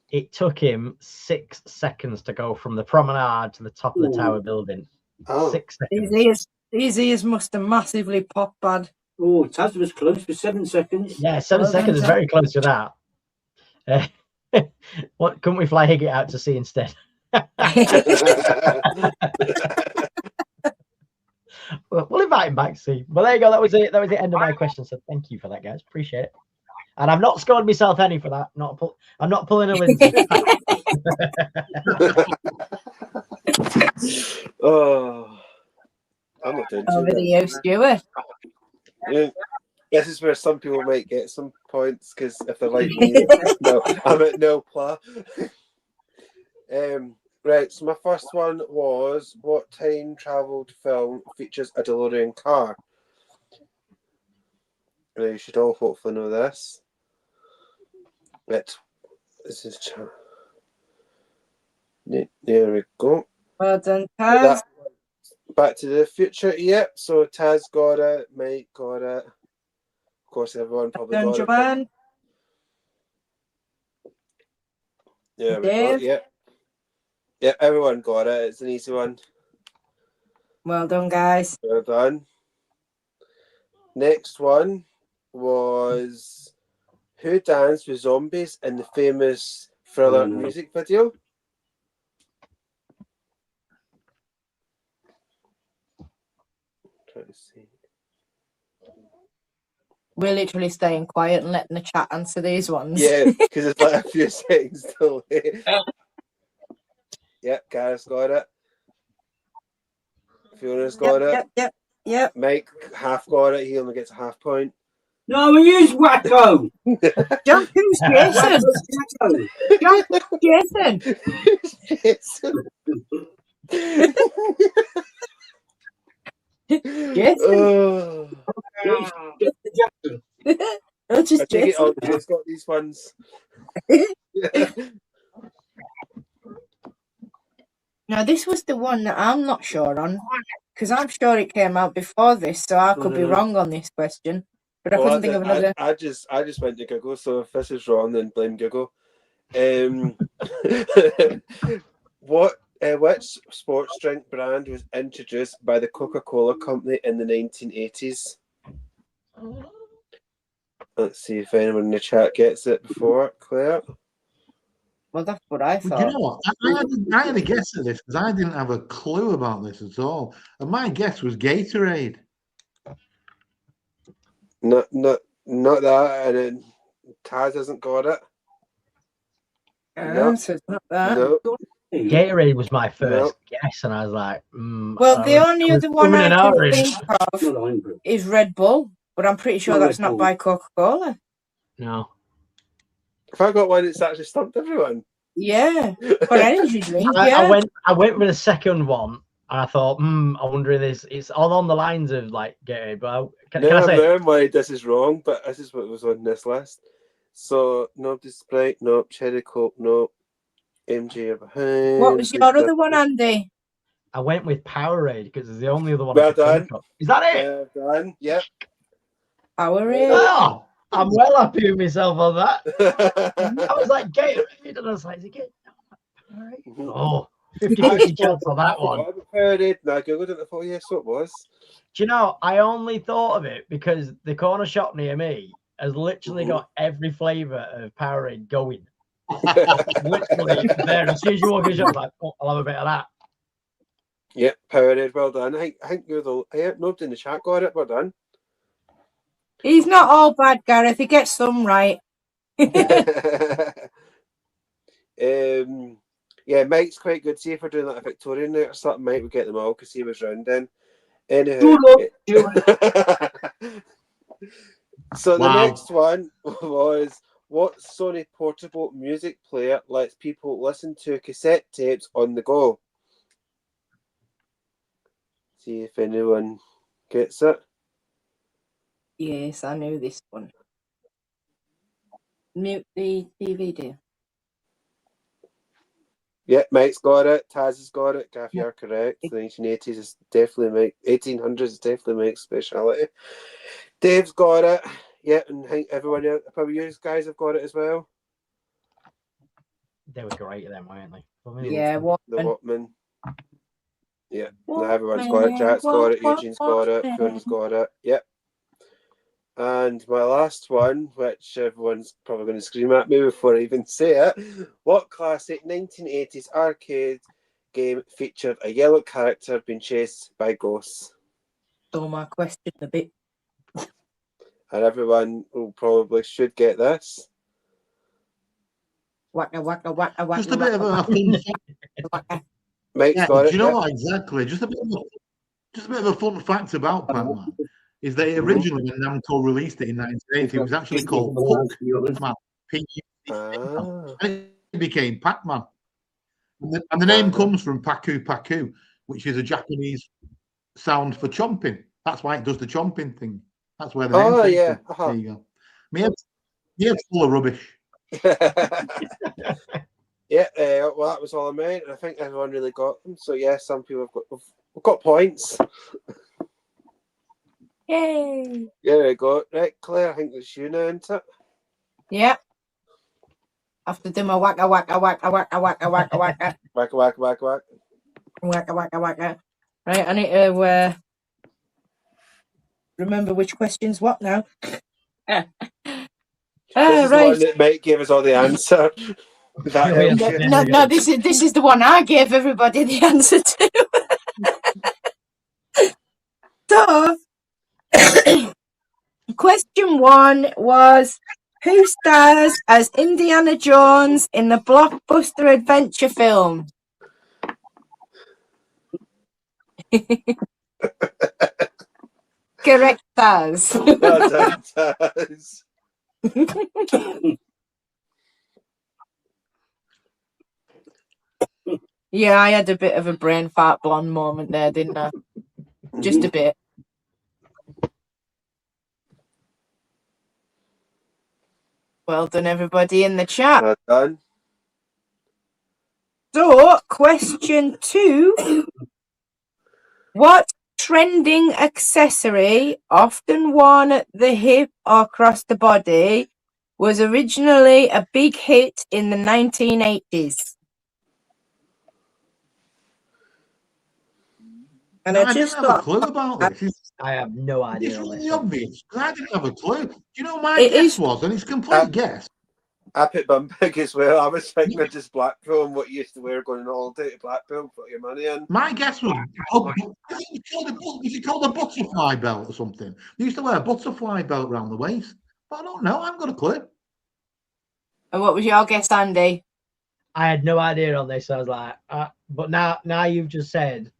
It took him 6 seconds to go from the promenade to the top of the tower building. 6 seconds. These ears must have massively popped bad. Oh, Taz was close for 7 seconds. Yeah, 7 seconds is very close to that. What couldn't we fly Higgett out to sea instead? We'll invite him back to see. Well, there you go. That was it. That was the end of my question. So thank you for that, guys. Appreciate it. And I've not scored myself any for that. I'm not pulling a Lindsay. Oh, I'm not doing over to you, Stuart. Yeah. This is where some people might get some points, because if they're like me, no, I'm at no play. Right, so my first one was, what time travelled film features a DeLorean car? Now, you should all hopefully know this. This is there we go. Well done, Taz. Back to the Future, yep. So Taz got it, Mike got it. Of course, everyone probably got Joanne. it. Yeah, we go. Yep. Yep, everyone got it. It's an easy one. Well done, guys. Well done. Next one was, who danced with zombies in the famous Thriller music video? trying to see. We're literally staying quiet and letting the chat answer these ones. Yeah, because it's like a few seconds till late. Yep, Gareth's got it. Fiona's got it. Yep. Mike half got it. He only gets a half point. No, we use Wacko. John, who's Jason? Wacko. John, who's Jason? Jason? Oh. Jackson. Not just I think Jason. It's got these ones. Now, this was the one that I'm not sure on, because I'm sure it came out before this, so I could be wrong on this question. But I couldn't think of another. I just went to Google, so if this is wrong, then blame Google. Which sports drink brand was introduced by the Coca-Cola Company in the 1980s? Let's see if anyone in the chat gets it before Claire. Well, that's what I thought. Do you know what? I had a guess at this because I didn't have a clue about this at all. And my guess was Gatorade. Not that, and then Taz hasn't got it. No. So it's not that. No. Gatorade was my first guess, and I was like, Well, the only other one I can think of is Red Bull, but I'm pretty sure that's not by Coca-Cola. No. If I got one, it's actually stumped everyone. Yeah, for energy drink. I went with the second one, and I thought, I wonder if it's all on the lines of like Gatorade. But can I say? Never mind, this is wrong, but this is what was on this list. So, no Sprite, no Cherry Coke, no MJ are behind. What was your other one, Andy? I went with Powerade because it's the only other one. Well done. Is that it? Well done. Yep. Powerade. Oh, I'm well happy with myself on that. I was like, Gatorade, and I was like, is it Gatorade? Oh, 50-50 chance on that one. Powerade. No, I googled it. I thought, yes, it was. Do you know, I only thought of it because the corner shop near me has literally got every flavour of Powerade going. Literally there. As soon as you walk in the shop, like, oh, I'll have a bit of that. Yep, Powerade, well done. I think you're nobody in the chat got it, well done. He's not all bad, Gareth. He gets some right. Yeah, Mike's quite good. See if we're doing like a Victorian night or something, Mike would get them all because he was round then. Anyhow. So the next one was, what Sony portable music player lets people listen to cassette tapes on the go? See if anyone gets it. Yes, I knew this one. Mute the DVD. Yeah, Mike's got it. Taz has got it. Gaff, you're correct. The 1980s is definitely Mike. 1800s is definitely Mike's speciality. Dave's got it. Yeah, and I think everyone else, probably you guys have got it as well. They were great then, weren't they? Yeah, The Walkman. Yeah, now everyone's got it. Jack's got it. Eugene's got it. Fiona's got it. Yep. And my last one, which everyone's probably going to scream at me before I even say it. What classic 1980s arcade game featured a yellow character being chased by ghosts? Stole my question a bit. And everyone will probably should get this. Waka waka waka waka. Just a bit of a fun fact. Mike's got it. Do you know what exactly? Just a bit of a fun fact about Pac-Man is that originally when Namco released it in 1980, it was actually called Pac-Man. And it became Pac-Man. And the name comes from Paku Paku, which is a Japanese sound for chomping. That's why it does the chomping thing. That's where the name came from. There you go. My head's full of rubbish. Yeah, well, that was all I made, and I think everyone really got them. So yeah, some people have got points. Yay! Yeah, there we go. Right, Claire, I think it's you now, isn't it? Yeah. After do my waka waka waka waka waka waka waka. Whack, whack, whack, whack. Waka waka waka. Right, I need to remember which question's what now. This is the one that Mike gave us all the answer. No, this is the one I gave everybody the answer to. So question 1 was, who stars as Indiana Jones in the blockbuster adventure film? Correct, Taz. Well done, Taz. Yeah, I had a bit of a brain fart blonde moment there, didn't I? Just a bit. Well done, everybody in the chat. Well done. So, question 2. What trending accessory, often worn at the hip or across the body, was originally a big hit in the 1980s? And No, I I just didn't have a thought clue about this. I have no It's idea on really this one. obvious. I didn't have a clue. Do you know what my It guess is- was? And it's a complete guess. I put Bumbag as well. I was thinking of just Blackpool and what you used to wear going on holiday to Blackpool, put your money in. My guess was, was it called a butterfly belt or something? They used to wear a butterfly belt around the waist. But I don't know. I haven't got a clue. And what was your guess, Andy? I had no idea on this. So I was like, but now you've just said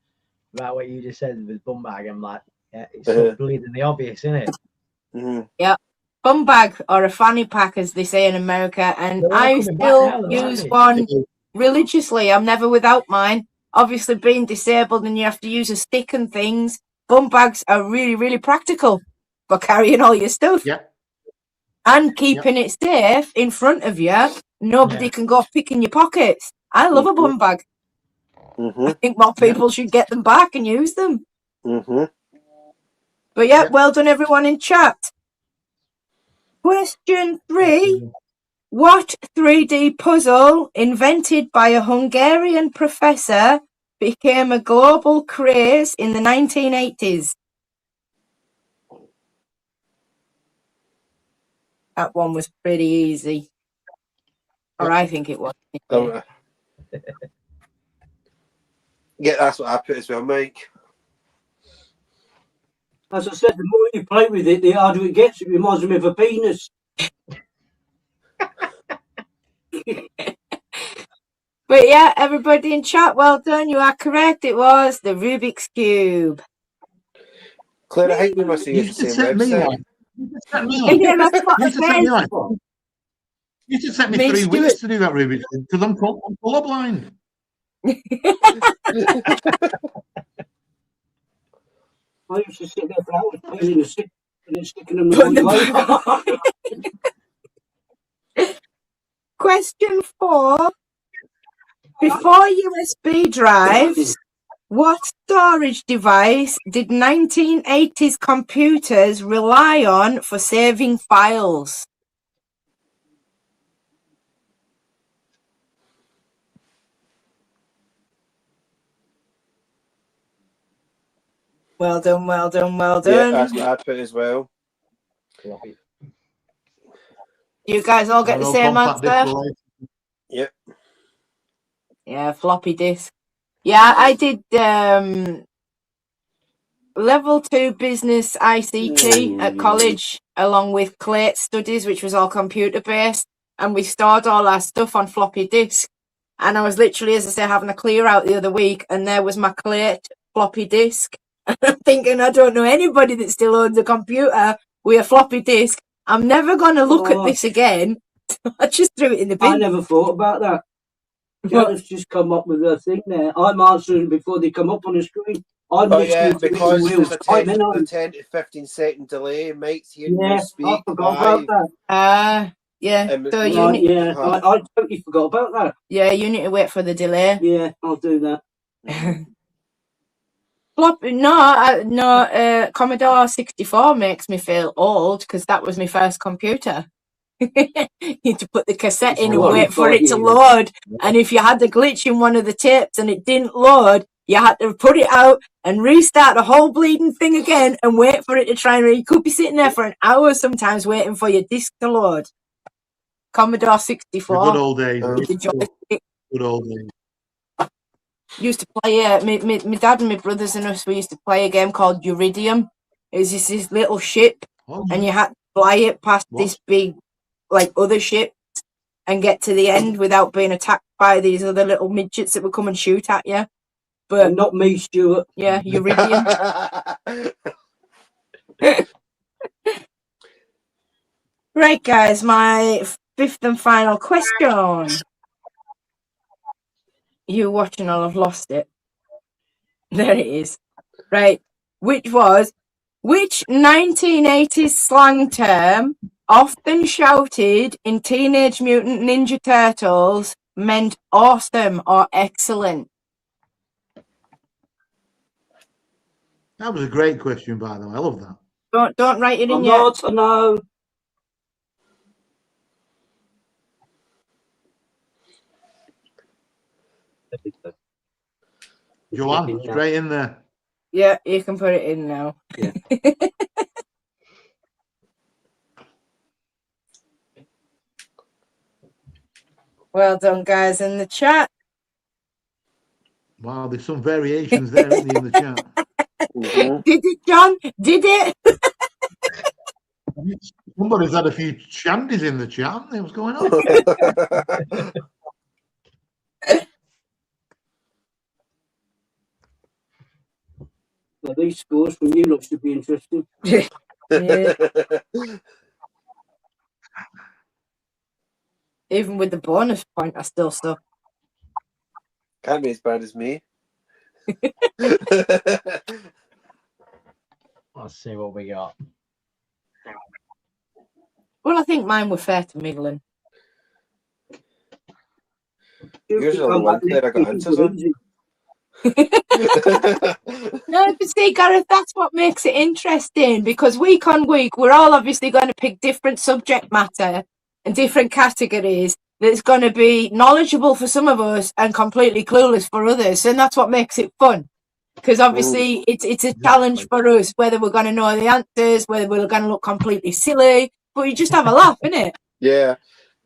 about what you just said with bum bag. I'm like, yeah, it's so bleeding the obvious, isn't it? Mm-hmm. Yeah. Bum bag or a fanny pack, as they say in America, and They're all I coming back still now, though, use aren't one religiously. I'm never without mine. Obviously, being disabled and you have to use a stick and things, bum bags are really, really practical for carrying all your stuff. Yeah. And keeping it safe in front of you. Nobody can go picking your pockets. I love a bum bag. I think more people should get them back and use them. But yeah, well done everyone in chat. Question 3. What 3D puzzle invented by a Hungarian professor became a global craze in the 1980s? That one was pretty easy. Or I think it was. Yeah, that's what I put as well, Mike. As I said, the more you play with it, the harder it gets. It reminds me of a penis. But yeah, everybody in chat, well done. You are correct. It was the Rubik's Cube. Claire, I think we must use the same website. Yeah, that's what I said. You should set me 3 weeks to do that, Rubik's Cube, because I'm colorblind. I used to sit there for hours playing in the stick and sticking them in the Question 4. Before USB drives, what storage device did 1980s computers rely on for saving files? Well done, well done, well done. Yeah, that's what I put as well. You guys all get the same answer? Yep. Yeah, floppy disk. Yeah, I did level 2 business ICT at college, along with CLATE studies, which was all computer based, and we stored all our stuff on floppy disk. And I was literally, as I say, having a clear out the other week, and there was my CLATE floppy disk. And I'm thinking, I don't know anybody that still owns a computer with a floppy disk. I'm never going to look at this again. I just threw it in the bin. I never thought about that. Janice just come up with a thing there. I'm answering before they come up on the screen. I'm yeah, because there's a 10 to 15 second delay. Mike's here yeah, to speak. I forgot about that. Yeah. So right, yeah, I totally forgot about that. Yeah, you need to wait for the delay. Yeah, I'll do that. Commodore 64 makes me feel old because that was my first computer. You had to put the cassette in and wait for it to load. And if you had a glitch in one of the tapes and it didn't load, you had to put it out and restart the whole bleeding thing again and wait for it to try and read. You could be sitting there for an hour sometimes waiting for your disc to load. Commodore 64. The good old days. Good old days. Used to play my dad and my brothers and us, we used to play a game called Uridium. It was this little ship Oh, and you had to fly it past this big, like, other ship and get to the end without being attacked by these other little midgets that would come and shoot at you. But And not me, Stuart. yeah, Eurydian. Right, guys, my fifth and final question. You watching, I'll have lost it. There it is. Right. Which 1980s slang term, often shouted in Teenage Mutant Ninja Turtles, meant awesome or excellent? that was a great question, by the way. I love that. Don't write it in I'm yet. not, I know. Joanne, straight in there. Yeah, you can put it in now. Yeah. Well done, guys, in the chat. Wow, there's some variations there, isn't there, in the chat? Mhm. Did it, John? Did it? Somebody's had a few shandies in the chat, haven't they? What's going on? Well, these scores from you lot should be interesting. Yeah. Even with the bonus point, I still suck. Can't be as bad as me. Let's see what we got. Well, I think mine were fair to middling. Yours are the ones that I got answers on. No, but see, Gareth, that's what makes it interesting, because week on week, we're all obviously going to pick different subject matter and different categories that's going to be knowledgeable for some of us and completely clueless for others. And that's what makes it fun. Because obviously it's a challenge for us, whether we're going to know the answers, whether we're going to look completely silly, but you just have a laugh, innit? Yeah.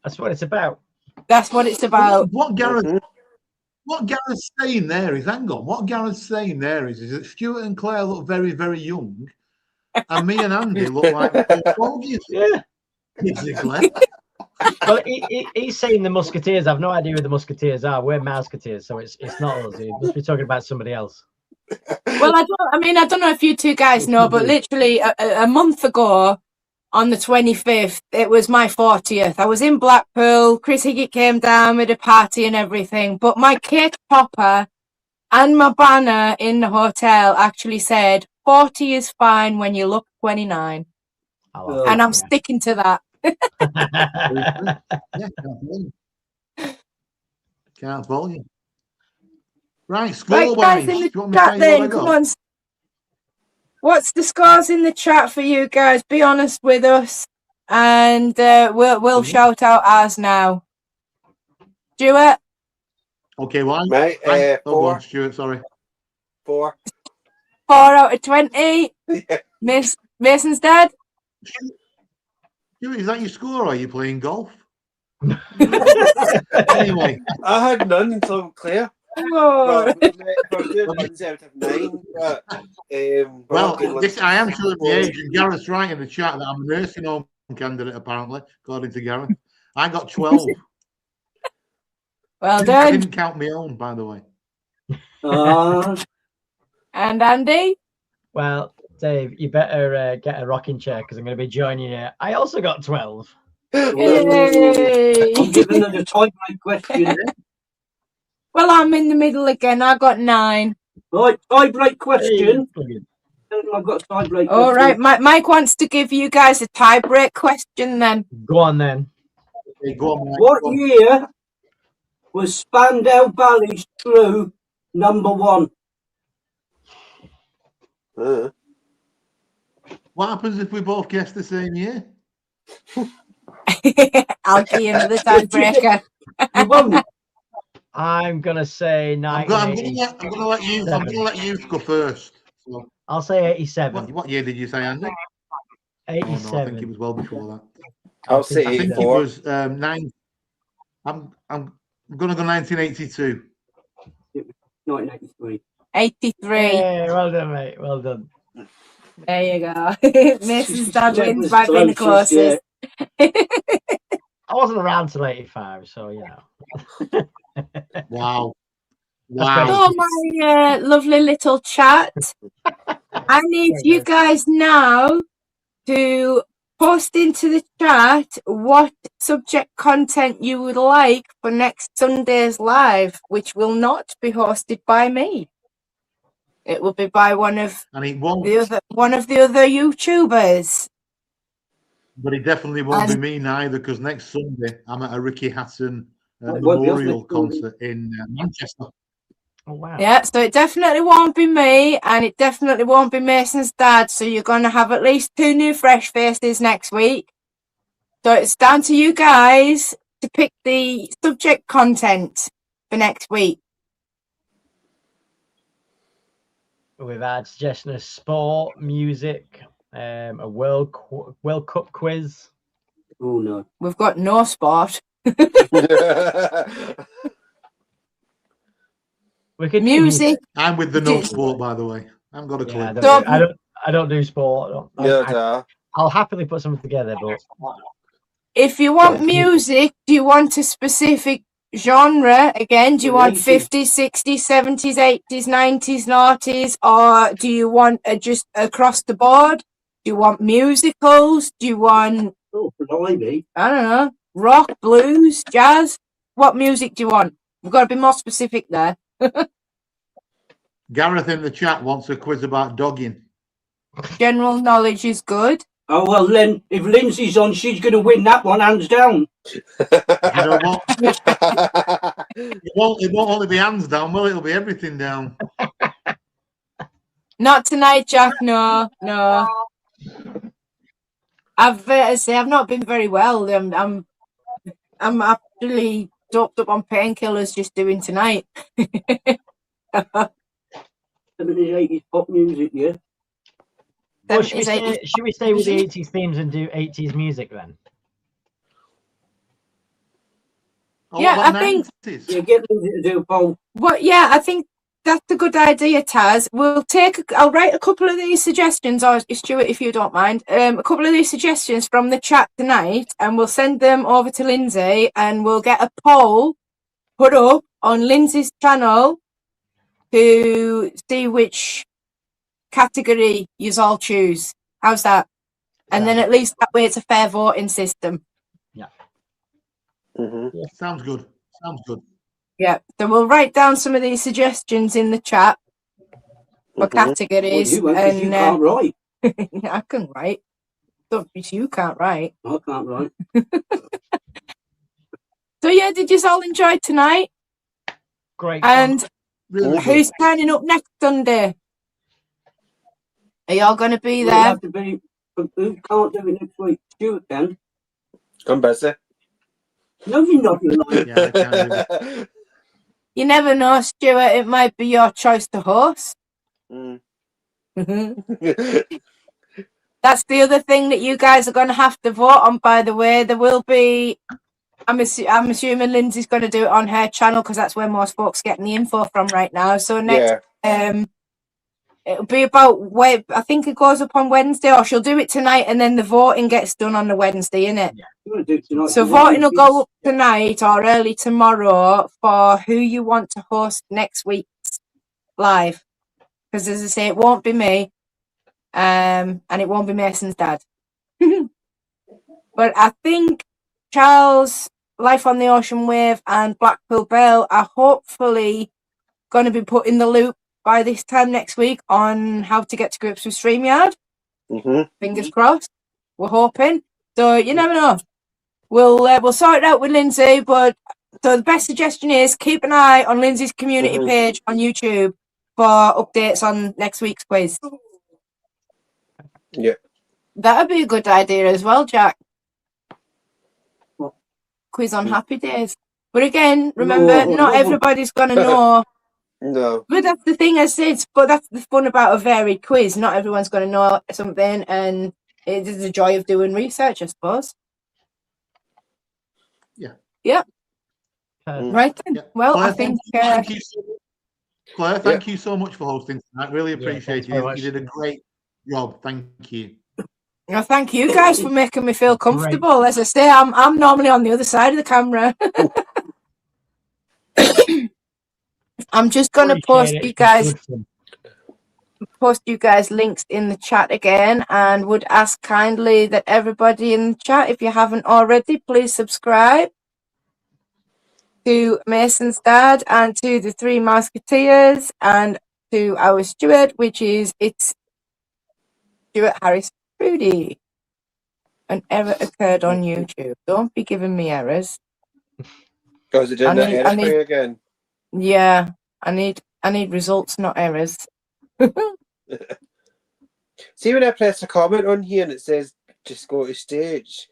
That's what it's about. That's what it's about. What Gareth's saying there is, hang on, what Gareth's saying there is that Stuart and Claire look very, very young, and me and Andy look like bogies. Yeah. Basically. Well, he's saying the Musketeers. I've no idea who the Musketeers are. We're Mouseketeers, so it's not us. He must be talking about somebody else. Well, I don't know if you two guys know, but literally a month ago, on the 25th, it was my 40th. I was in Blackpool. Chris Higgett came down with a party and everything, but my cake topper and my banner in the hotel actually said 40 is fine when you look 29. And I'm sticking to that. Yeah, can't fault you. Right, score guys, wise. in Do the you want me to chat tell you what I then, come got? on. What's the scores in the chat for you guys? Be honest with us, and we'll shout out ours now. Stuart? Okay, well, Right, go 4. on, Stuart, sorry. 4. 4 out of 20. Yeah. Mason's dead. Stuart, is that your score, or are you playing golf? Anyway. I had none until Claire. Oh. Well, if I was doing 1 out of 9, but well, I am showing my age, and Gareth's right in the chat that I'm a nursing home candidate, apparently, according to Gareth. I got 12. Well I done. didn't count my own, by the way. And Andy? Well, Dave, you better get a rocking chair because I'm going to be joining you. I also got 12. Yay. I'm giving them a tie-break question. Well, I'm in the middle again. I got 9. Right, tie-break question. Hey, I've got a tie-break question. All right, Mike wants to give you guys a tie-break question then. go on then. Okay, go on, Mike. What year was Spandau Ballet's True #1? What happens if we both guess the same year? I'll give you another tiebreaker. You won't. I'm gonna say I'm gonna let you go first. So, I'll say 87. what year did you say, Andy? 87. Oh, no, I think it was well before that. I'll say I think it 84. was 9. I'm gonna go 1982. 1983. 83. Yeah, well done, mate. Well done. There you go. Mason's dad wins by being the closest. I wasn't around till 85, so you know. Wow. Oh, my lovely little chat. I need you guys now to post into the chat what subject content you would like for next Sunday's live, which will not be hosted by me. It will be by one of the other YouTubers. But it definitely won't be me neither, because next Sunday I'm at a Ricky Hatton memorial concert in Manchester. Oh, wow. Yeah, so it definitely won't be me, and it definitely won't be Mason's dad. So you're going to have at least 2 new fresh faces next week. So it's down to you guys to pick the subject content for next week. We've had suggestions of sport, music, a World Cup quiz. Oh no, we've got no sport. We could music. I'm with the no sport, by the way. I've got a clue. I don't do sport. I'll happily put something together, but if you want music, do you want a specific genre? Again, do you want 50s, 60s, 70s, 80s, 90s, noughties, or do you want just across the board? Do you want musicals? Do you want blimey. I don't know, rock, blues, jazz? What music do you want? We've got to be more specific there. Gareth in the chat wants a quiz about dogging. General knowledge is good. Oh, well, then, if Lindsay's on, she's going to win that one, hands down. You know what? it won't only be hands down, well, it'll be everything down. Not tonight, Jack. No. I've not been very well. I'm actually doped up on painkillers just doing tonight. 70s, 80s pop music, yeah. Well, should we stay with the 80s themes and do 80s music then? Yeah, I think. Yeah, get Lindsay to do both. Well, yeah, I think that's a good idea, Taz. I'll write a couple of these suggestions, or Stuart, if you don't mind, a couple of these suggestions from the chat tonight, and we'll send them over to Lindsay, and we'll get a poll put up on Lindsay's channel to see which category you all choose. How's that? And then at least that way it's a fair voting system. Yeah. Yeah. Sounds good. Yeah. So we'll write down some of these suggestions in the chat for categories. Well, you can't write. I can write. You can't write. I can't write. So yeah, did you all enjoy tonight? Great. And really who's turning up next Sunday? Are y'all going to be there? Have to be, who can't do it next week? Stuart can. I'm busy. No, you're not. Yeah, I can't do it. You never know, Stuart. It might be your choice to host. That's the other thing that you guys are going to have to vote on, by the way. There will be... I'm assuming Lindsay's going to do it on her channel because that's where most folks are getting the info from right now. So next... it'll be about... I think it goes up on Wednesday, or she'll do it tonight, and then the voting gets done on the Wednesday, innit? Yeah. So voting will go up tonight or early tomorrow for who you want to host next week's live. Because as I say, it won't be me. And it won't be Mason's dad. But I think Charles, Life on the Ocean Wave, and Blackpool Bell are hopefully going to be put in the loop by this time next week on how to get to grips with StreamYard. Fingers crossed. We're hoping. So you never know. We'll sort it out with Lindsay. But so the best suggestion is keep an eye on Lindsay's community page on YouTube for updates on next week's quiz. Yeah. That'd be a good idea as well, Jack. Quiz on Happy Days. But again, remember, not everybody's going to know. No. But that's the thing I said. But that's the fun about a varied quiz. Not everyone's going to know something, and it is the joy of doing research, I suppose. Yeah. Yep. Right then. Yeah. Well, Claire, I think... Claire, thank you so much for hosting tonight. Really appreciate it. You did a great Rob, thank you. Well, thank you guys for making me feel comfortable. As I say, I'm normally on the other side of the camera. I'm just gonna post you guys links in the chat again, and would ask kindly that everybody in the chat, if you haven't already, please subscribe to Mason's dad and to the Three Musketeers and to our Stuart, which is Stuart Harris Trudy. An error occurred on YouTube. Don't be giving me errors. Because it did that error for you again. Yeah, I need results, not errors. See, when I press a comment on here and it says just go to stage,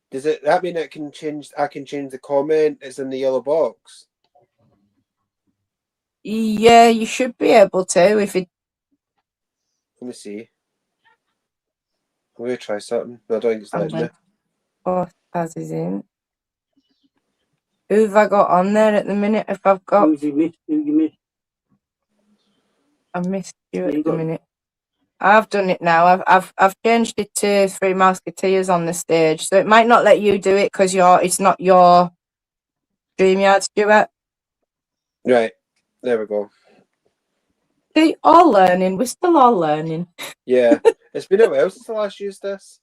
does that mean I can change the comment? It's in the yellow box. Yeah, you should be able to if it. Let me see. I'm gonna try something. I don't think it's letting me. Oh, as is in. Who have I got on there at the minute? If I've got. Who you missed? I missed you at the minute. I've done it now. I've changed it to Three Musketeers on the stage, so it might not let you do it because it's not your StreamYard, Stuart. Right, there we go. See, all learning. We're still all learning. Yeah, it's been a while since I last used this.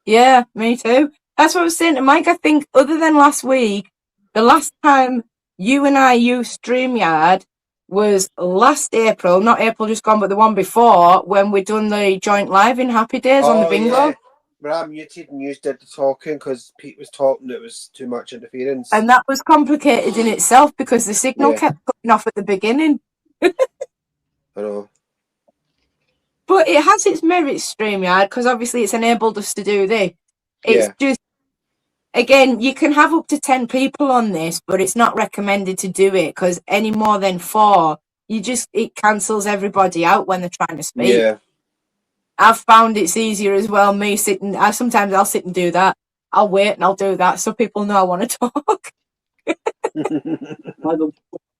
Yeah, me too. That's what I was saying to Mike. I think other than last week, the last time you and I used StreamYard was last April, not April just gone, but the one before, when we done the joint live in Happy Days on the bingo. Yeah. But I muted and you did the talking because Pete was talking. It was too much interference. And that was complicated in itself because the signal kept cutting off at the beginning. I know. But it has its merits, StreamYard, because obviously it's enabled us to do this. It's just, again, you can have up to 10 people on this, but it's not recommended to do it because any more than 4, it cancels everybody out when they're trying to speak. Yeah. I've found it's easier as well. Sometimes I'll sit and do that. I'll wait and I'll do that so people know I want to talk.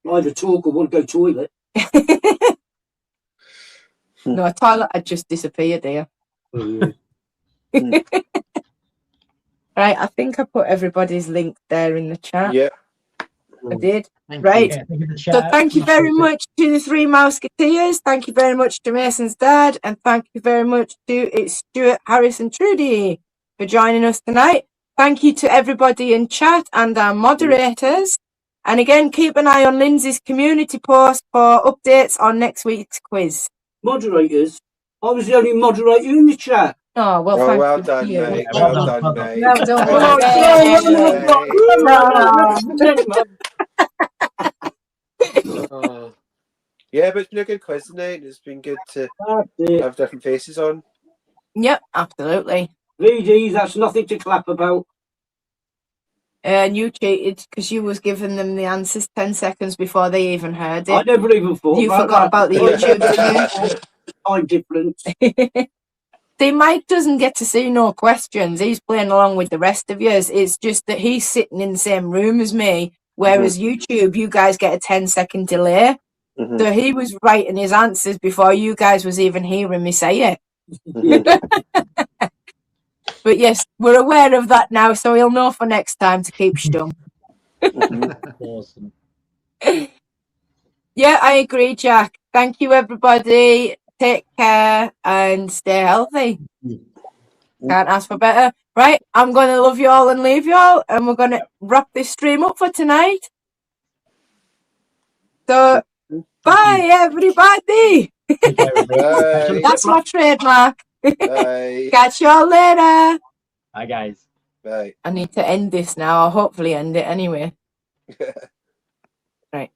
Either talk or want to go toilet. No, a toilet had just disappeared here. Oh, yeah. Right, I think I put everybody's link there in the chat. Yeah. I did. Right. So thank you very much to the Three Musketeers. Thank you very much to Mason's dad. And thank you very much to Stuart, Harris and Trudy for joining us tonight. Thank you to everybody in chat and our moderators. And again, keep an eye on Lindsay's community post for updates on next week's quiz. Moderators? I was the only moderator in the chat. Oh, well, well thank done, you. mate. Well done, mate. Well done. Yeah, but it's been a good quiz tonight. It's been good to have different faces on. Yep, absolutely. VDs, that's nothing to clap about. And you cheated because you was giving them the answers 10 seconds before they even heard it. I never even thought you forgot about the YouTube, didn't you? I'm different. See, Mike doesn't get to see no questions. He's playing along with the rest of yours. It's just that he's sitting in the same room as me, whereas YouTube, you guys get a 10-second delay. So he was writing his answers before you guys was even hearing me say it. But yes, we're aware of that now, so he'll know for next time to keep stum. Awesome. Yeah, I agree, Jack. Thank you, everybody. Take care and stay healthy. Can't ask for better. Right, I'm going to love you all and leave you all, and we're going to wrap this stream up for tonight. So, bye, everybody. Bye. That's my trademark. Bye. Catch you all later. Bye, guys. Bye. I need to end this now. I'll hopefully end it anyway. Right.